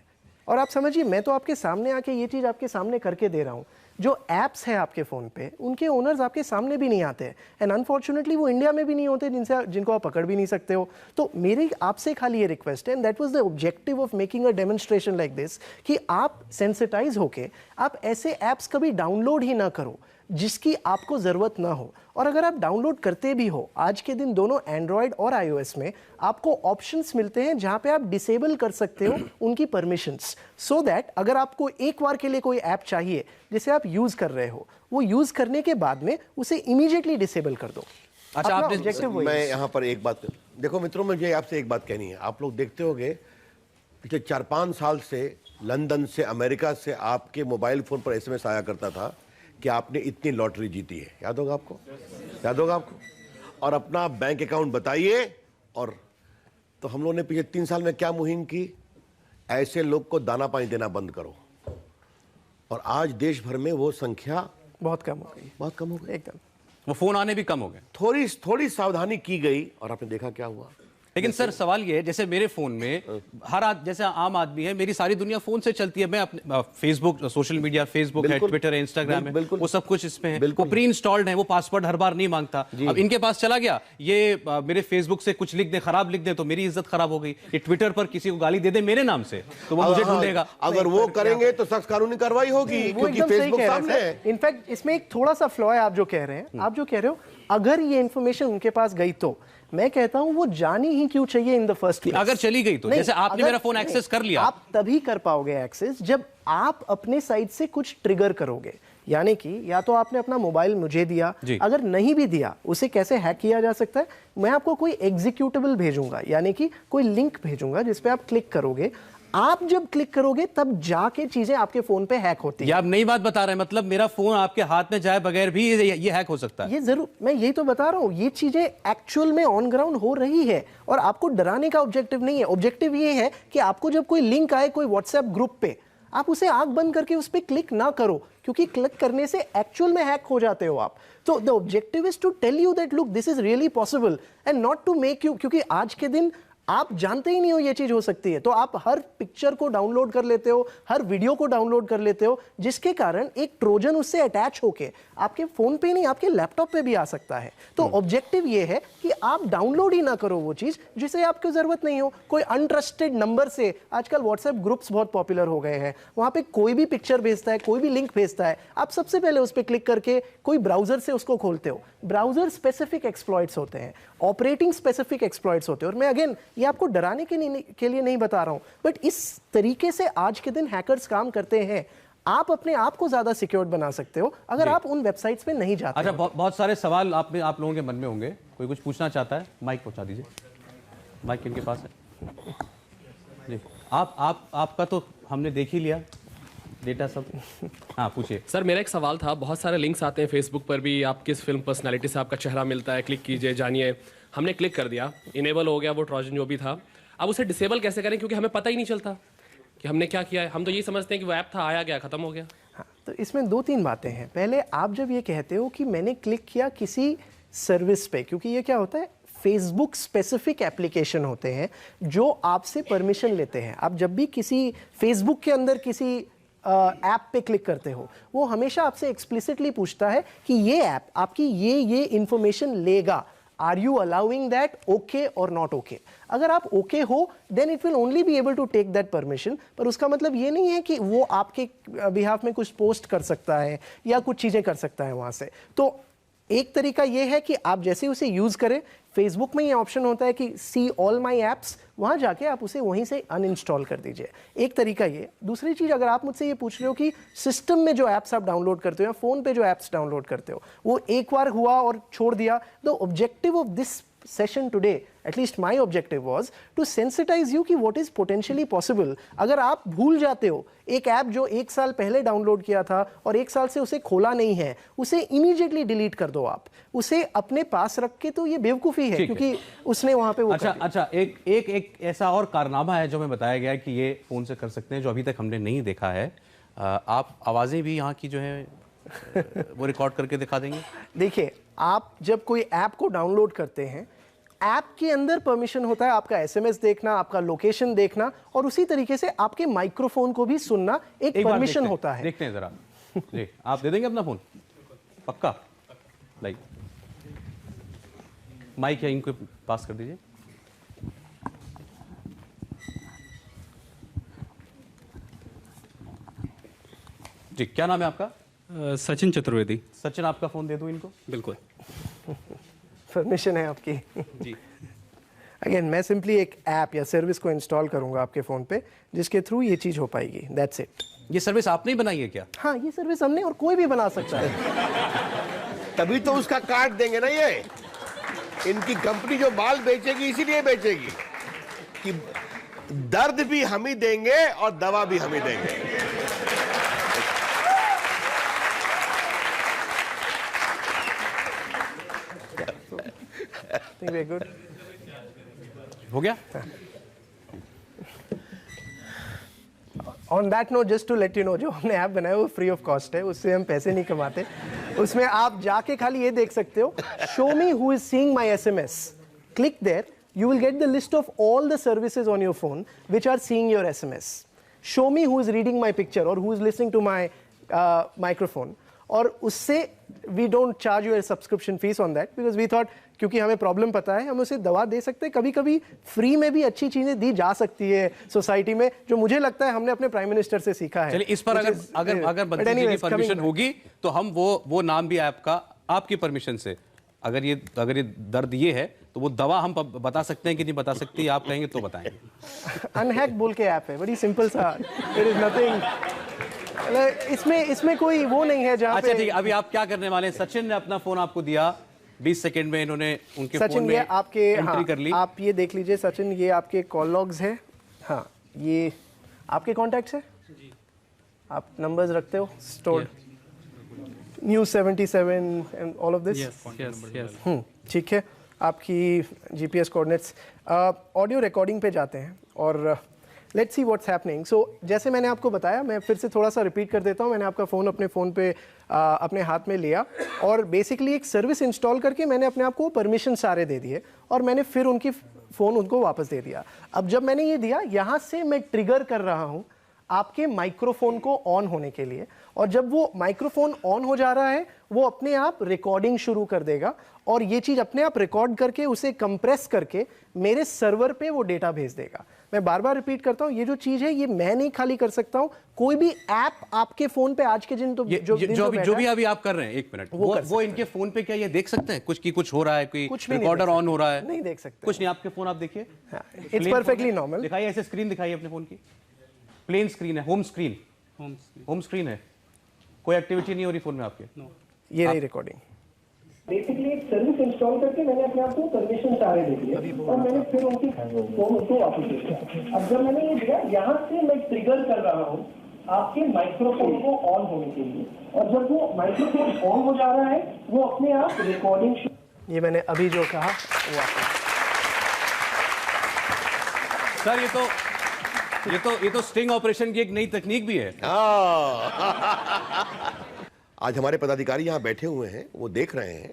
और आप समझिए मैं तो आपके सामने आके ये चीज़ आपके सामने करके दे रहा हूँ, जो ऐप्स हैं आपके फ़ोन पे उनके ओनर्स आपके सामने भी नहीं आते एंड अनफॉर्चुनेटली वो इंडिया में भी नहीं होते, जिनको आप पकड़ भी नहीं सकते हो। तो मेरी आपसे खाली ये रिक्वेस्ट है, and that was the objective of making a demonstration like this, कि आप सेंसिटाइज होके आप ऐसे ऐप्स कभी डाउनलोड ही ना करो जिसकी आपको ज़रूरत ना हो। और अगर आप डाउनलोड करते भी हो, आज के दिन दोनों एंड्रॉयड और iOS में आपको ऑप्शंस मिलते हैं जहां पे आप डिसेबल कर सकते हो उनकी परमिशंस, सो दैट अगर आपको एक बार के लिए कोई ऐप चाहिए जिसे आप यूज़ कर रहे हो, वो यूज़ करने के बाद में उसे इमीडिएटली डिसेबल कर दो। अच्छा, आपने मैं यहाँ पर एक बात, देखो मित्रों, मुझे आपसे एक बात कहनी है। आप लोग देखते होंगे पिछले 4-5 साल से लंदन से, अमेरिका से आपके मोबाइल फ़ोन पर SMS आया करता था कि आपने इतनी लॉटरी जीती है, याद होगा आपको, याद होगा आपको, और अपना बैंक अकाउंट बताइए। और तो हम लोगों ने पिछले 3 साल में क्या मुहिम की, ऐसे लोग को दाना पानी देना बंद करो, और आज देश भर में वो संख्या बहुत कम हो गई, बहुत कम हो गई, एकदम। वो फोन आने भी कम हो गए। थोड़ी सावधानी की गई और आपने देखा क्या हुआ। लेकिन सर सवाल ये है, जैसे मेरे फोन में हर जैसे आम आदमी है, मेरी सारी दुनिया फोन से चलती है। मैं अपने फेसबुक, सोशल मीडिया, फेसबुक है, ट्विटर है, इंस्टाग्राम है, वो सब कुछ इसमें है, वो प्री इंस्टॉल्ड है, वो पासवर्ड हर बार नहीं मांगता। अब इनके पास चला गया, ये मेरे फेसबुक से कुछ लिख दे, खराब लिख दे, तो मेरी इज्जत खराब हो गई। ये ट्विटर पर किसी को गाली दे दे मेरे नाम से, तो वो मुझे ढूंढेगा। अगर वो करेंगे तो सख्त कानूनी कार्रवाई होगी, क्योंकि फेसबुक सामने है। इनफैक्ट इसमें एक थोड़ा सा फ्लॉ है, आप जो कह रहे हैं, आप जो कह रहे हो, अगर ये इंफॉर्मेशन उनके पास गई तो मैं कहता हूं वो जानी ही क्यों चाहिए इन द फर्स्ट प्लेस। अगर चली गई तो, जैसे आपने मेरा फोन एक्सेस कर लिया, आप तभी कर पाओगे एक्सेस जब आप अपने साइड से कुछ ट्रिगर करोगे। यानी कि या तो आपने अपना मोबाइल मुझे दिया, अगर नहीं भी दिया, उसे कैसे हैक किया जा सकता है, मैं आपको कोई एग्जीक्यूटेबल भेजूंगा, यानी कि कोई लिंक भेजूंगा जिस पे आप क्लिक करोगे। आप जब क्लिक करोगे तब जाके चीजें आपके फोन पे हैक होती है। ये आप नई बात बता रहे हैं, मतलब मेरा फोन आपके हाथ में जाए बगैर भी ये हैक हो सकता है। ये जरूर, मैं यही तो बता रहा हूं, ये चीजें एक्चुअल में ऑन ग्राउंड हो रही है, और आपको डराने का ऑब्जेक्टिव नहीं है। ऑब्जेक्टिव ये है कि आपको जब कोई लिंक आए कोई व्हाट्सएप ग्रुप पे, आप उसे आंख बंद करके उस पर क्लिक ना करो, क्योंकि क्लिक करने से एक्चुअल में हैक हो जाते हो आप। तो the objective is to tell you that look this is really possible and not to make you, क्योंकि आज के दिन आप जानते ही नहीं हो ये चीज हो सकती है, तो आप हर पिक्चर को डाउनलोड कर लेते हो, हर वीडियो को डाउनलोड कर लेते हो, जिसके कारण एक ट्रोजन उससे अटैच होके आपके फोन पे नहीं आपके लैपटॉप पे भी आ सकता है। तो ऑब्जेक्टिव ये है कि आप डाउनलोड ही ना करो वो चीज जिसे आपको जरूरत नहीं हो। कोई अनट्रस्टेड नंबर से, आजकल व्हाट्सएप ग्रुप्स बहुत पॉपुलर हो गए हैं, वहां पे कोई भी पिक्चर भेजता है, कोई भी लिंक भेजता है, आप सबसे पहले उस पर क्लिक करके कोई ब्राउजर से उसको खोलते हो। ब्राउजर स्पेसिफिक एक्सप्लॉइट्स होते हैं, ऑपरेटिंग स्पेसिफिक एक्सप्लॉइट्स होते हैं। और मैं अगेन ये आपको डराने के लिए नहीं बता रहा हूं, बट इस तरीके से आज के दिन हैकर्स काम करते हैं। आप अपने आप को ज्यादा सिक्योर बना सकते हो अगर आप उन वेबसाइट्स पे नहीं जाते। अच्छा, बहुत सारे सवाल आप लोगों के मन में होंगे, कोई कुछ पूछना चाहता है? माइक पहुंचा दीजिए, माइक इनके पास है जी। आपका तो हमने देख ही लिया डेटा सब। हाँ पूछिए सर। मेरा एक सवाल था, बहुत सारे लिंक्स आते हैं फेसबुक पर भी, आप किस फिल्म पर्सनालिटी से आपका चेहरा मिलता है, क्लिक कीजिए जानिए। हमने क्लिक कर दिया, इनेबल हो गया वो ट्रोजन जो भी था। अब उसे डिसेबल कैसे करें, क्योंकि हमें पता ही नहीं चलता कि हमने क्या किया है। हम तो ये समझते हैं कि वो ऐप था, आया गया, खत्म हो गया। हाँ, तो इसमें 2-3 बातें हैं। पहले, आप जब ये कहते हो कि मैंने क्लिक किया किसी सर्विस पे, क्योंकि ये क्या होता है, फेसबुक स्पेसिफिक एप्लीकेशन होते हैं जो आपसे परमिशन लेते हैं। आप जब भी किसी फेसबुक के अंदर किसी ऐप पे क्लिक करते हो, वो हमेशा आपसे एक्सप्लिसिटली पूछता है कि ये ऐप आपकी ये इंफॉर्मेशन लेगा, are you allowing that, okay और नॉट ओके। अगर आप ओके हो then it will only be able to take that permission. पर उसका मतलब ये नहीं है कि वो आपके बिहाफ में कुछ पोस्ट कर सकता है या कुछ चीजें कर सकता है वहां से। तो एक तरीका ये है कि आप जैसे उसे यूज करें, फेसबुक में ये ऑप्शन होता है कि सी ऑल माई एप्स, वहां जाके आप उसे वहीं से अनइंस्टॉल कर दीजिए। एक तरीका ये। दूसरी चीज, अगर आप मुझसे ये पूछ रहे हो कि सिस्टम में जो एप्स आप डाउनलोड करते हो या फोन पे जो एप्स डाउनलोड करते हो वो एक बार हुआ और छोड़ दिया, the objective of this session today, at least my objective was to sensitize you कि what is potentially possible। अगर आप भूल जाते हो एक ऐप जो 1 साल पहले डाउनलोड किया था और 1 साल से उसे खोला नहीं है, उसे इमीडिएटली डिलीट कर दो। आप उसे अपने पास रख के, तो ये बेवकूफ़ी है क्योंकि उसने वहां पे वो अच्छा एक ऐसा और कारनामा है जो हमें बताया गया है कि ये फोन से कर सकते हैं, जो अभी तक हमने नहीं देखा है। आप आवाजें भी यहाँ की जो है वो रिकॉर्ड करके दिखा देंगे? देखिए, आप जब कोई ऐप को डाउनलोड करते हैं, ऐप के अंदर परमिशन होता है आपका एसएमएस देखना, आपका लोकेशन देखना, और उसी तरीके से आपके माइक्रोफोन को भी सुनना एक परमिशन होता है। देखते हैं जरा जी, आप दे देंगे अपना फोन? पक्का? लाइक माइक है, इनको पास कर दीजिए। जी, क्या नाम है आपका? सचिन चतुर्वेदी। सचिन, आपका फोन दे दूं इनको? बिल्कुल, परमिशन है आपकी जी। अगेन, मैं सिंपली एक ऐप या सर्विस को इंस्टॉल करूंगा आपके फोन पे, जिसके थ्रू ये चीज हो पाएगी। That's it. ये सर्विस आपने ही बनाई है क्या? हाँ, ये सर्विस हमने, और कोई भी बना सकता है। तभी तो उसका कार्ड देंगे ना। ये इनकी कंपनी जो माल बेचेगी इसीलिए बेचेगी कि दर्द भी हम ही देंगे और दवा भी हम ही देंगे। think we're good. हो गया? On that note, just to let you know, जो हमने ऐप बनाया वो फ्री ऑफ कॉस्ट है, उससे हम पैसे नहीं कमाते. उसमें आप जाके खाली ये देख सकते हो, show me who is seeing my SMS. Click there, you will get the list of all the services on your phone which are seeing your SMS. Show me who is reading my picture or who is listening to my microphone. और उससे we don't charge you a subscription fees on that because we thought क्योंकि हमें problem पता है हम उसे दवा दे सकते हैं. कभी कभी फ्री में भी अच्छी चीजें दी जा सकती है सोसाइटी में, जो मुझे लगता है हमने अपने प्राइम मिनिस्टर से सीखा है. चलिए इस पर अगर मंत्री जी की परमिशन होगी तो हम वो नाम भी ऐप का आपकी परमिशन से, अगर ये दर्द ये है तो वो दवा हम बता सकते हैं कि नहीं बता सकती, आप कहेंगे तो बताएंगे. अनहैक बोल के ऐप है, बड़ी सिंपल सा, देयर इज नथिंग. इसमें कोई वो नहीं है जहां अच्छा ठीक है, अभी आप क्या करने वाले हैं? सचिन ने अपना फोन आपको दिया, 20 सेकंड में इन्होंने उनके फोन में एंट्री कर ली. आप ये देख लीजिए सचिन, ये आपके कॉल लॉग्स है. हाँ, ये आपके कॉन्टैक्ट्स है जी. आप नंबर्स रखते हो stored, news 77 and all of this. yes. ठीक है. आपकी जीपीएस कोऑर्डिनेट्स. ऑडियो रिकॉर्डिंग पे जाते हैं और लेट्स सी व्हाट्स हैपनिंग. सो जैसे मैंने आपको बताया, मैं फिर से थोड़ा सा रिपीट कर देता हूँ. मैंने आपका फ़ोन अपने फ़ोन पे अपने हाथ में लिया और बेसिकली एक सर्विस इंस्टॉल करके मैंने अपने आप को परमिशन सारे दे दिए और मैंने फिर उनकी फ़ोन उनको वापस दे दिया. अब जब मैंने ये दिया, यहाँ से मैं ट्रिगर कर रहा हूँ आपके माइक्रोफोन को ऑन होने के लिए, और जब वो माइक्रोफोन ऑन हो जा रहा है वो अपने आप रिकॉर्डिंग शुरू कर देगा और ये चीज़ अपने आप रिकॉर्ड करके उसे कंप्रेस करके मेरे सर्वर पे वो डेटा भेज देगा. मैं बार बार रिपीट करता हूँ, ये जो चीज़ है ये मैं नहीं खाली कर सकता हूँ, कोई भी ऐप आपके फोन पे आज के दिन तो जो भी अभी आप कर रहे हैं, एक मिनट, वो इनके फोन पे क्या ये देख सकते हैं कुछ हो रहा है, कोई रिकॉर्डर ऑन हो रहा है? नहीं देख सकते. कुछ नहीं. आपके फोन आप देखिए, इट्स परफेक्टली नॉर्मल. दिखाइए, ऐसे स्क्रीन दिखाइए अपने फोन की. प्लेन स्क्रीन है, होम स्क्रीन है, कोई एक्टिविटी नहीं हो रही फोन में आपके. ये रही रिकॉर्डिंग. बेसिकली एक सर्विस इंस्टॉल करके मैंने अपने आप को परमिशन सारे दे दिए और मैंने फिर उनकी फोन को वापस दे दिया. अब जब मैंने ये दिया, यहाँ से मैं ट्रिगर कर रहा हूँ आपके माइक्रोफोन को ऑन होने के लिए, और जब वो माइक्रोफोन ऑन हो जा रहा है वो अपने आप रिकॉर्डिंग. ये मैंने अभी जो कहा वो आपको. सर ये तो स्टिंग ऑपरेशन की एक नई तकनीक भी है. आज हमारे पदाधिकारी यहाँ बैठे हुए हैं, वो देख रहे हैं,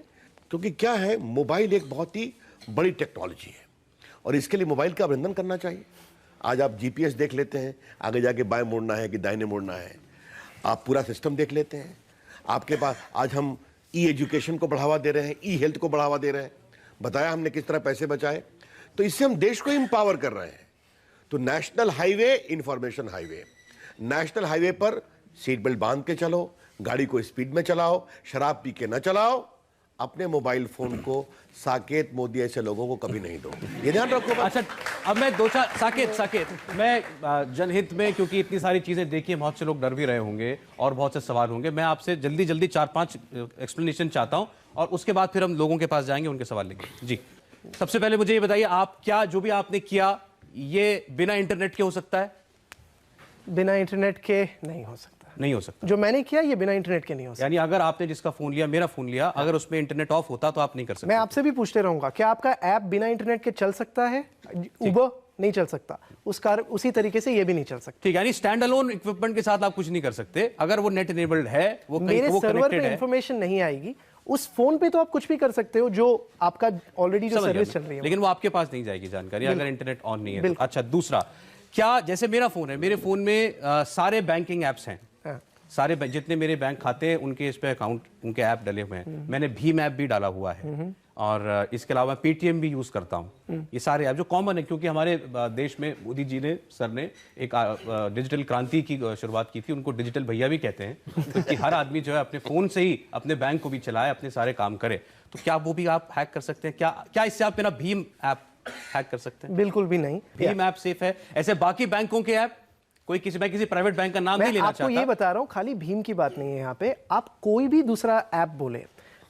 क्योंकि क्या है, मोबाइल एक बहुत ही बड़ी टेक्नोलॉजी है और इसके लिए मोबाइल का अभिनंदन करना चाहिए. आज आप जीपीएस देख लेते हैं, आगे जाके बाएं मुड़ना है कि दाहिने मुड़ना है, आप पूरा सिस्टम देख लेते हैं. आपके पास आज हम ई एजुकेशन को बढ़ावा दे रहे हैं, ई हेल्थ को बढ़ावा दे रहे हैं. बताया हमने किस तरह पैसे बचाए, तो इससे हम देश को एम्पावर कर रहे हैं. तो national highway, information highway, national highway पर सीट बेल्ट बांध के चलो, गाड़ी को स्पीड में चलाओ, शराब पी के न चलाओ, अपने मोबाइल फोन को साकेत मोदी ऐसे लोगों को कभी नहीं दो, ये ध्यान रखो. अच्छा, अब मैं दो चार साकेत मैं जनहित में, क्योंकि इतनी सारी चीजें देखिए, बहुत से लोग डर भी रहे होंगे और बहुत से सवाल होंगे, मैं आपसे जल्दी 4-5 एक्सप्लेनेशन चाहता हूं और उसके बाद फिर हम लोगों के पास जाएंगे, उनके सवाल लेंगे. जी, सबसे पहले मुझे ये बताइए, आप क्या जो भी आपने किया ये बिना इंटरनेट के हो सकता है? बिना इंटरनेट के नहीं हो सकता. जो मैंने किया ये बिना इंटरनेट के नहीं हो सकता. यानी अगर आपने जिसका फोन लिया, मेरा फोन लिया, अगर उसमें इंटरनेट ऑफ होता तो आप नहीं कर सकते. मैं आपसे भी पूछते रहूंगा, क्या आपका ऐप बिना इंटरनेट के चल सकता है? उबर नहीं चल सकता, उसी तरीके से ये भी नहीं चल सकता. ठीक है, यानी स्टैंड अलोन इक्विपमेंट के साथ आप कुछ नहीं कर सकते. अगर वो नेट इनेबल्ड है, वो मेरे सर्वर पे इंफॉर्मेशन नहीं आएगी, उस फोन पे तो आप कुछ भी कर सकते हो जो आपका ऑलरेडी जो सर्विस चल रही है, लेकिन वो आपके पास नहीं जाएगी जानकारी अगर इंटरनेट ऑन नहीं है. अच्छा, दूसरा, क्या जैसे मेरा फोन है, मेरे फोन में सारे बैंकिंग एप्स हैं, सारे जितने मेरे बैंक खाते हैं उनके इस पे अकाउंट, उनके ऐप डले हुए हैं. मैंने भीम ऐप भी डाला हुआ है और इसके अलावा पेटीएम भी यूज करता हूँ. ये सारे ऐप जो कॉमन है, क्योंकि हमारे देश में मोदी जी ने, सर ने एक डिजिटल क्रांति की शुरुआत की थी. उनको डिजिटल भैया भी कहते हैं, क्योंकि हर आदमी जो है अपने फोन से ही अपने बैंक को भी चलाए, अपने सारे काम करे. तो क्या वो भी आप हैक कर सकते हैं? क्या इससे आप मेरा भीम ऐप हैक कर सकते हैं? बिल्कुल भी नहीं. भीम ऐप सेफ है. ऐसे बाकी बैंकों के ऐप, मैं किसी प्राइवेट बैंक का नाम नहीं लेना चाहता. आपको ये बता रहा हूं, खाली भीम की बात नहीं है यहाँ पे. आप कोई भी दूसरा ऐप बोले,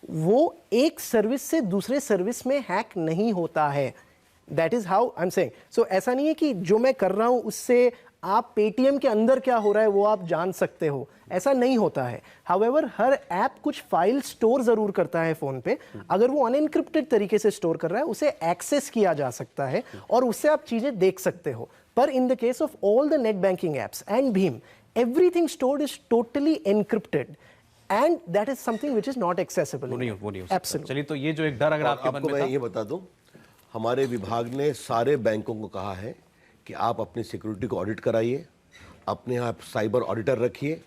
वो एक सर्विस से दूसरे सर्विस में हैक नहीं होता है. That is how I am saying. So ऐसा नहीं है कि जो मैं कर रहा हूं उससे आप पेटीएम के अंदर क्या हो रहा है वो आप जान सकते हो, ऐसा नहीं होता है। हाउएवर हर ऐप कुछ फाइल स्टोर जरूर करता है फोन पे। अगर वो अनएनक्रिप्टेड तरीके से स्टोर कर रहा है उसे एक्सेस किया जा सकता है और उससे आप चीजें देख सकते हो। पर in the case of all the net banking apps and Bhim, everything stored is totally encrypted and that is something which is not accessible. वो नहीं हो सकता। Absolutely. चलिए, तो ये जो एक डर अगर आपके मन आपको में मैं था, ये बता दूं, हमारे विभाग ने सारे बैंकों को कहा है कि आप अपनी सिक्योरिटी को ऑडिट कराइए, अपने यहाँ साइबर ऑडिटर रखिए।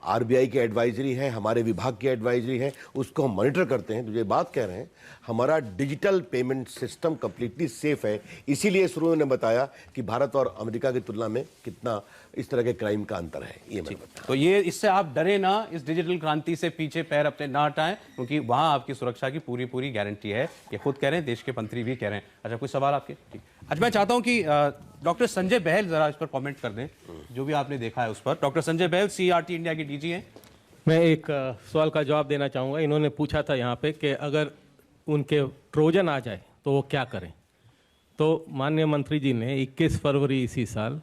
आरबीआई की एडवाइजरी है, हमारे विभाग की एडवाइजरी है, उसको हम मॉनिटर करते हैं। तो ये बात कह रहे हैं हमारा digital payment system completely safe है। इसीलिए शुरू में बताया कि भारत और अमेरिका की तुलना में कितना इस तरह के क्राइम का अंतर है, ये मैंने बताया। तो ये इससे आप डरे ना, इस डिजिटल क्रांति से पीछे पैर अपने ना हटाएं, क्योंकि वहां आपकी सुरक्षा की पूरी पूरी गारंटी है। ये खुद कह रहे हैं, देश के मंत्री भी कह रहे हैं। अच्छा, कोई सवाल आपके? ठीक। अच्छा, मैं चाहता हूं कि डॉक्टर संजय बहल जरा इस पर कमेंट कर दें, जो भी आपने देखा है उस पर। डॉक्टर संजय बहल सीआरटी इंडिया की डीजी हैं। मैं एक सवाल का जवाब देना चाहूँगा। इन्होंने पूछा था यहाँ पे कि अगर उनके ट्रोजन आ जाए तो वो क्या करें। तो माननीय मंत्री जी ने 21 फरवरी इसी साल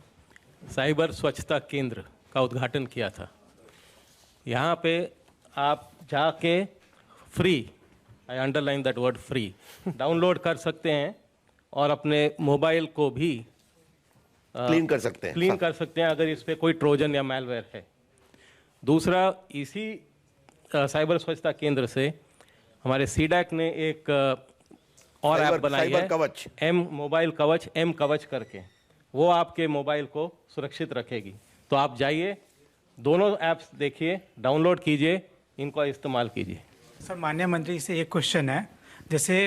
साइबर स्वच्छता केंद्र का उद्घाटन किया था। यहाँ पे आप जाके free, I underline that word free, download कर सकते हैं और अपने मोबाइल को भी क्लीन कर सकते हैं, क्लीन कर सकते हैं अगर इस पर कोई ट्रोजन या मैलवेयर है। दूसरा, इसी साइबर स्वच्छता केंद्र से हमारे सीडैक ने एक और ऐप बनाई है, कवच, एम मोबाइल कवच, एम कवच करके। वो आपके मोबाइल को सुरक्षित रखेगी। तो आप जाइए, दोनों ऐप्स देखिए, डाउनलोड कीजिए, इनको इस्तेमाल कीजिए। सर, माननीय मंत्री से एक क्वेश्चन है। जैसे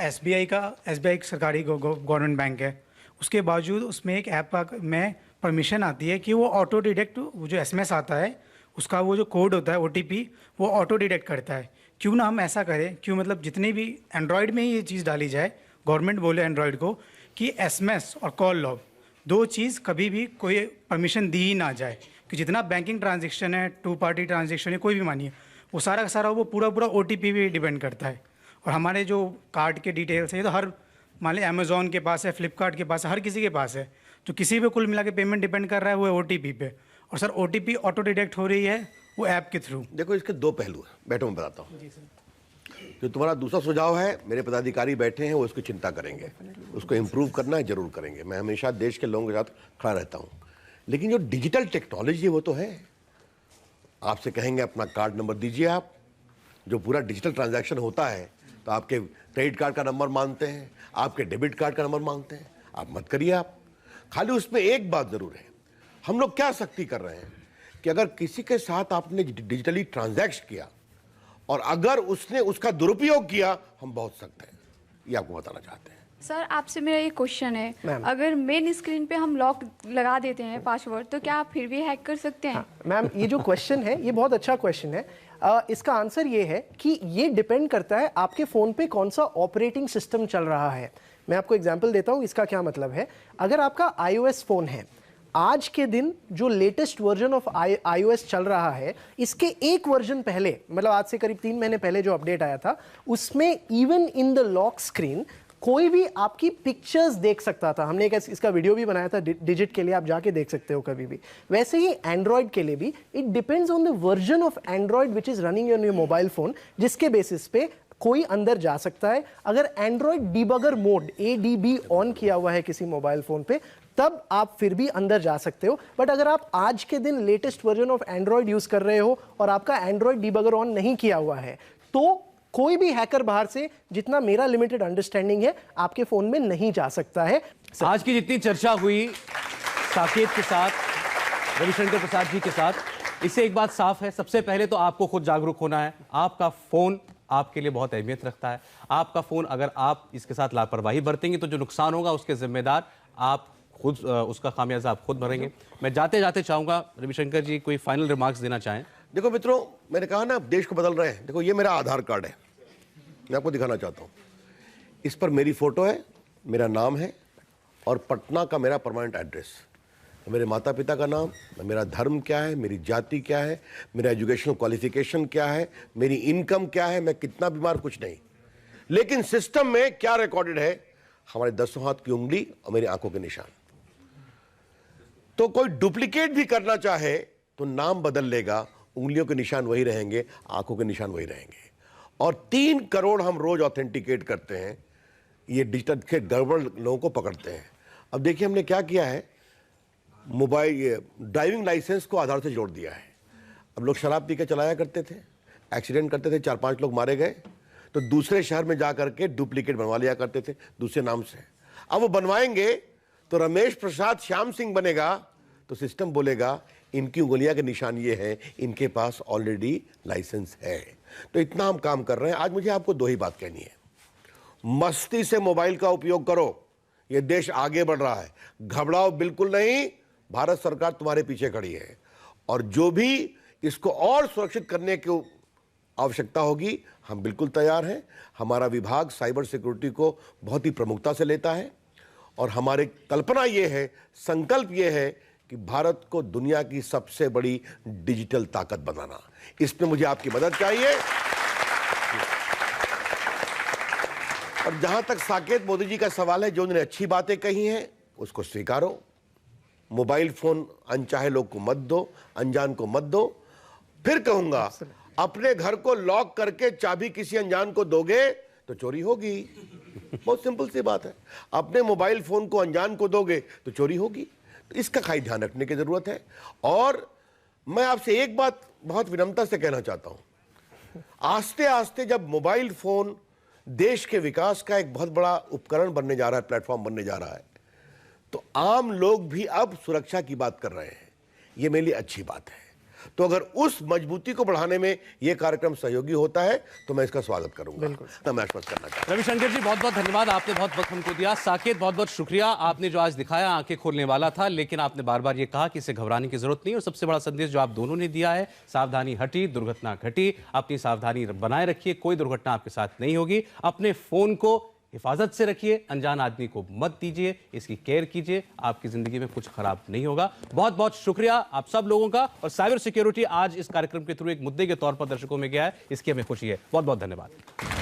एसबीआई सरकारी गवर्नमेंट बैंक है, उसके बावजूद उसमें एक ऐप में परमिशन आती है कि वो ऑटो डिटेक्ट, वो जो एसएमएस आता है उसका वो जो कोड होता है ओटीपी, वो ऑटो डिटेक्ट करता है। क्यों ना हम ऐसा करें, क्यों मतलब जितनी भी एंड्रॉयड में ही ये चीज़ डाली जाए, गवर्नमेंट बोले एंड्रॉयड को कि एसएमएस और कॉल लॉग दो चीज़ कभी भी कोई परमिशन दी ही ना जाए। कि जितना बैंकिंग ट्रांजेक्शन है, टू पार्टी ट्रांजेक्शन है, कोई भी मानिए, वो सारा का सारा वो पूरा ओटीपी पे डिपेंड करता है। और हमारे जो कार्ड के डिटेल्स है, ये तो हर मान लीजिए अमेजोन के पास है, फ्लिपकार्ट के पास है, हर किसी के पास है। तो किसी पे कुल मिला के पेमेंट डिपेंड कर रहा है वो ओटीपी पे। और सर ओटीपी ऑटो डिटेक्ट हो रही है वो ऐप के थ्रू। देखो, इसके दो पहलू हैं, बैठो मैं बताता हूँ। जो तुम्हारा दूसरा सुझाव है, मेरे पदाधिकारी बैठे हैं, वो उसकी चिंता करेंगे, उसको इम्प्रूव करना है, जरूर करेंगे। मैं हमेशा देश के लोगों के साथ खड़ा रहता हूँ। लेकिन जो डिजिटल टेक्नोलॉजी है वो तो है। आपसे कहेंगे अपना कार्ड नंबर दीजिए, आप जो पूरा डिजिटल ट्रांजैक्शन होता है, तो आपके क्रेडिट कार्ड का नंबर मांगते हैं, आपके डेबिट कार्ड का नंबर मांगते हैं। आप मत करिए। आप खाली उसमें एक बात जरूर है, हम लोग क्या सख्ती कर रहे हैं कि अगर किसी के साथ आपने डिजिटली ट्रांजैक्ट किया और अगर उसने उसका दुरुपयोग किया, हम बहुत सख्त हैं। ये आपको बताना चाहते हैं। सर, आपसे मेरा ये क्वेश्चन है, अगर मेन स्क्रीन पे हम लॉक लगा देते हैं पासवर्ड, तो क्या आप फिर भी हैक कर सकते हैं? मैम, ये जो क्वेश्चन है ये बहुत अच्छा क्वेश्चन है। इसका आंसर ये है कि ये डिपेंड करता है आपके फ़ोन पे कौन सा ऑपरेटिंग सिस्टम चल रहा है। मैं आपको एग्जांपल देता हूँ इसका क्या मतलब है। अगर आपका iOS फ़ोन है, आज के दिन जो लेटेस्ट वर्जन ऑफ iOS चल रहा है, इसके एक वर्जन पहले, मतलब आज से करीब 3 महीने पहले जो अपडेट आया था, उसमें even in the lock screen कोई भी आपकी पिक्चर्स देख सकता था। हमने एक इसका वीडियो भी बनाया था डिजिट के लिए, आप जाके देख सकते हो कभी भी। वैसे ही एंड्रॉयड के लिए भी it depends on the version of Android which is running on your mobile phone, जिसके बेसिस पे कोई अंदर जा सकता है। अगर Android debugger mode ADB on किया हुआ है किसी मोबाइल फोन पे, तब आप फिर भी अंदर जा सकते हो। बट अगर आप आज के दिन latest version of Android use कर रहे हो और आपका एंड्रॉयड डिबगर ऑन नहीं किया हुआ है, तो कोई भी हैकर बाहर से, जितना मेरा लिमिटेड अंडरस्टैंडिंग है, आपके फोन में नहीं जा सकता है। आज की जितनी चर्चा हुई साकेत के साथ, रविशंकर प्रसाद जी के साथ, इससे एक बात साफ है, सबसे पहले तो आपको खुद जागरूक होना है। आपका फोन आपके लिए बहुत अहमियत रखता है। आपका फोन अगर आप इसके साथ लापरवाही बरतेंगे तो जो नुकसान होगा उसके जिम्मेदार आप खुद, उसका खामियाजा आप खुद भरेंगे। मैं जाते जाते चाहूंगा रविशंकर जी कोई फाइनल रिमार्क्स देना चाहें। देखो मित्रों, मैंने कहा ना देश को बदल रहे हैं। देखो, ये मेरा आधार कार्ड है, मैं आपको दिखाना चाहता हूँ। इस पर मेरी फोटो है, मेरा नाम है और पटना का मेरा परमानेंट एड्रेस, मेरे माता पिता का नाम, मेरा धर्म क्या है, मेरी जाति क्या है, मेरा एजुकेशनल क्वालिफिकेशन क्या है, मेरी इनकम क्या है, मैं कितना बीमार, कुछ नहीं। लेकिन सिस्टम में क्या रिकॉर्डेड है, हमारे 10 हाथ की उंगली और मेरी आंखों के निशान। तो कोई डुप्लीकेट भी करना चाहे तो नाम बदल लेगा, उंगलियों के निशान वही रहेंगे, आंखों के निशान वही रहेंगे। और 3 करोड़ हम रोज ऑथेंटिकेट करते हैं, ये डिजिटल के गड़बड़ लोगों को पकड़ते हैं। अब देखिए हमने क्या किया है, मोबाइल ड्राइविंग लाइसेंस को आधार से जोड़ दिया है। अब लोग शराब पी के चलाया करते थे, एक्सीडेंट करते थे, 4-5 लोग मारे गए, तो दूसरे शहर में जा करके डुप्लीकेट बनवा लिया करते थे दूसरे नाम से। अब वो बनवाएंगे तो रमेश प्रसाद श्याम सिंह बनेगा, तो सिस्टम बोलेगा इनकी उंगलियां के निशान ये हैं, इनके पास ऑलरेडी लाइसेंस है। तो इतना हम काम कर रहे हैं। आज मुझे आपको 2 ही बात कहनी है, मस्ती से मोबाइल का उपयोग करो, ये देश आगे बढ़ रहा है, घबराओ बिल्कुल नहीं, भारत सरकार तुम्हारे पीछे खड़ी है। और जो भी इसको और सुरक्षित करने की आवश्यकता होगी, हम बिल्कुल तैयार हैं। हमारा विभाग साइबर सिक्योरिटी को बहुत ही प्रमुखता से लेता है और हमारी कल्पना ये है, संकल्प ये है कि भारत को दुनिया की सबसे बड़ी डिजिटल ताकत बनाना। इसमें मुझे आपकी मदद चाहिए। और जहां तक साकेत मोदी जी का सवाल है, जो उन्होंने अच्छी बातें कही हैं उसको स्वीकारो। मोबाइल फोन अनचाहे लोग को मत दो, अनजान को मत दो। फिर कहूंगा, अपने घर को लॉक करके चाबी किसी अनजान को दोगे तो चोरी होगी। बहुत सिंपल सी बात है। अपने मोबाइल फोन को अनजान को दोगे तो चोरी होगी। तो इसका खास ध्यान रखने की जरूरत है। और मैं आपसे एक बात बहुत विनम्रता से कहना चाहता हूं, आस्ते आस्ते जब मोबाइल फोन देश के विकास का एक बहुत बड़ा उपकरण बनने जा रहा है, प्लेटफॉर्म बनने जा रहा है, तो आम लोग भी अब सुरक्षा की बात कर रहे हैं। यह मेरे लिए अच्छी बात है। तो अगर उस मजबूती को बढ़ाने में यह कार्यक्रम सहयोगी होता है तो मैं इसका स्वागत करूंगा। तो मैं आश्वस्त करना चाहता हूं। रविशंकर जी बहुत बहुत धन्यवाद, आपने बहुत वक्त हमको दिया। साकेत बहुत बहुत शुक्रिया, आपने जो आज दिखाया आंखें खोलने वाला था, लेकिन आपने बार बार ये कहा कि इसे घबराने की जरूरत नहीं। और सबसे बड़ा संदेश जो आप दोनों ने दिया है, सावधानी हटी, दुर्घटना घटी। अपनी सावधानी बनाए रखिए, कोई दुर्घटना आपके साथ नहीं होगी। अपने फोन को हिफाजत से रखिए, अनजान आदमी को मत दीजिए, इसकी केयर कीजिए, आपकी जिंदगी में कुछ खराब नहीं होगा। बहुत बहुत शुक्रिया आप सब लोगों का। और साइबर सिक्योरिटी आज इस कार्यक्रम के थ्रू एक मुद्दे के तौर पर दर्शकों में गया है, इसकी हमें खुशी है। बहुत बहुत धन्यवाद।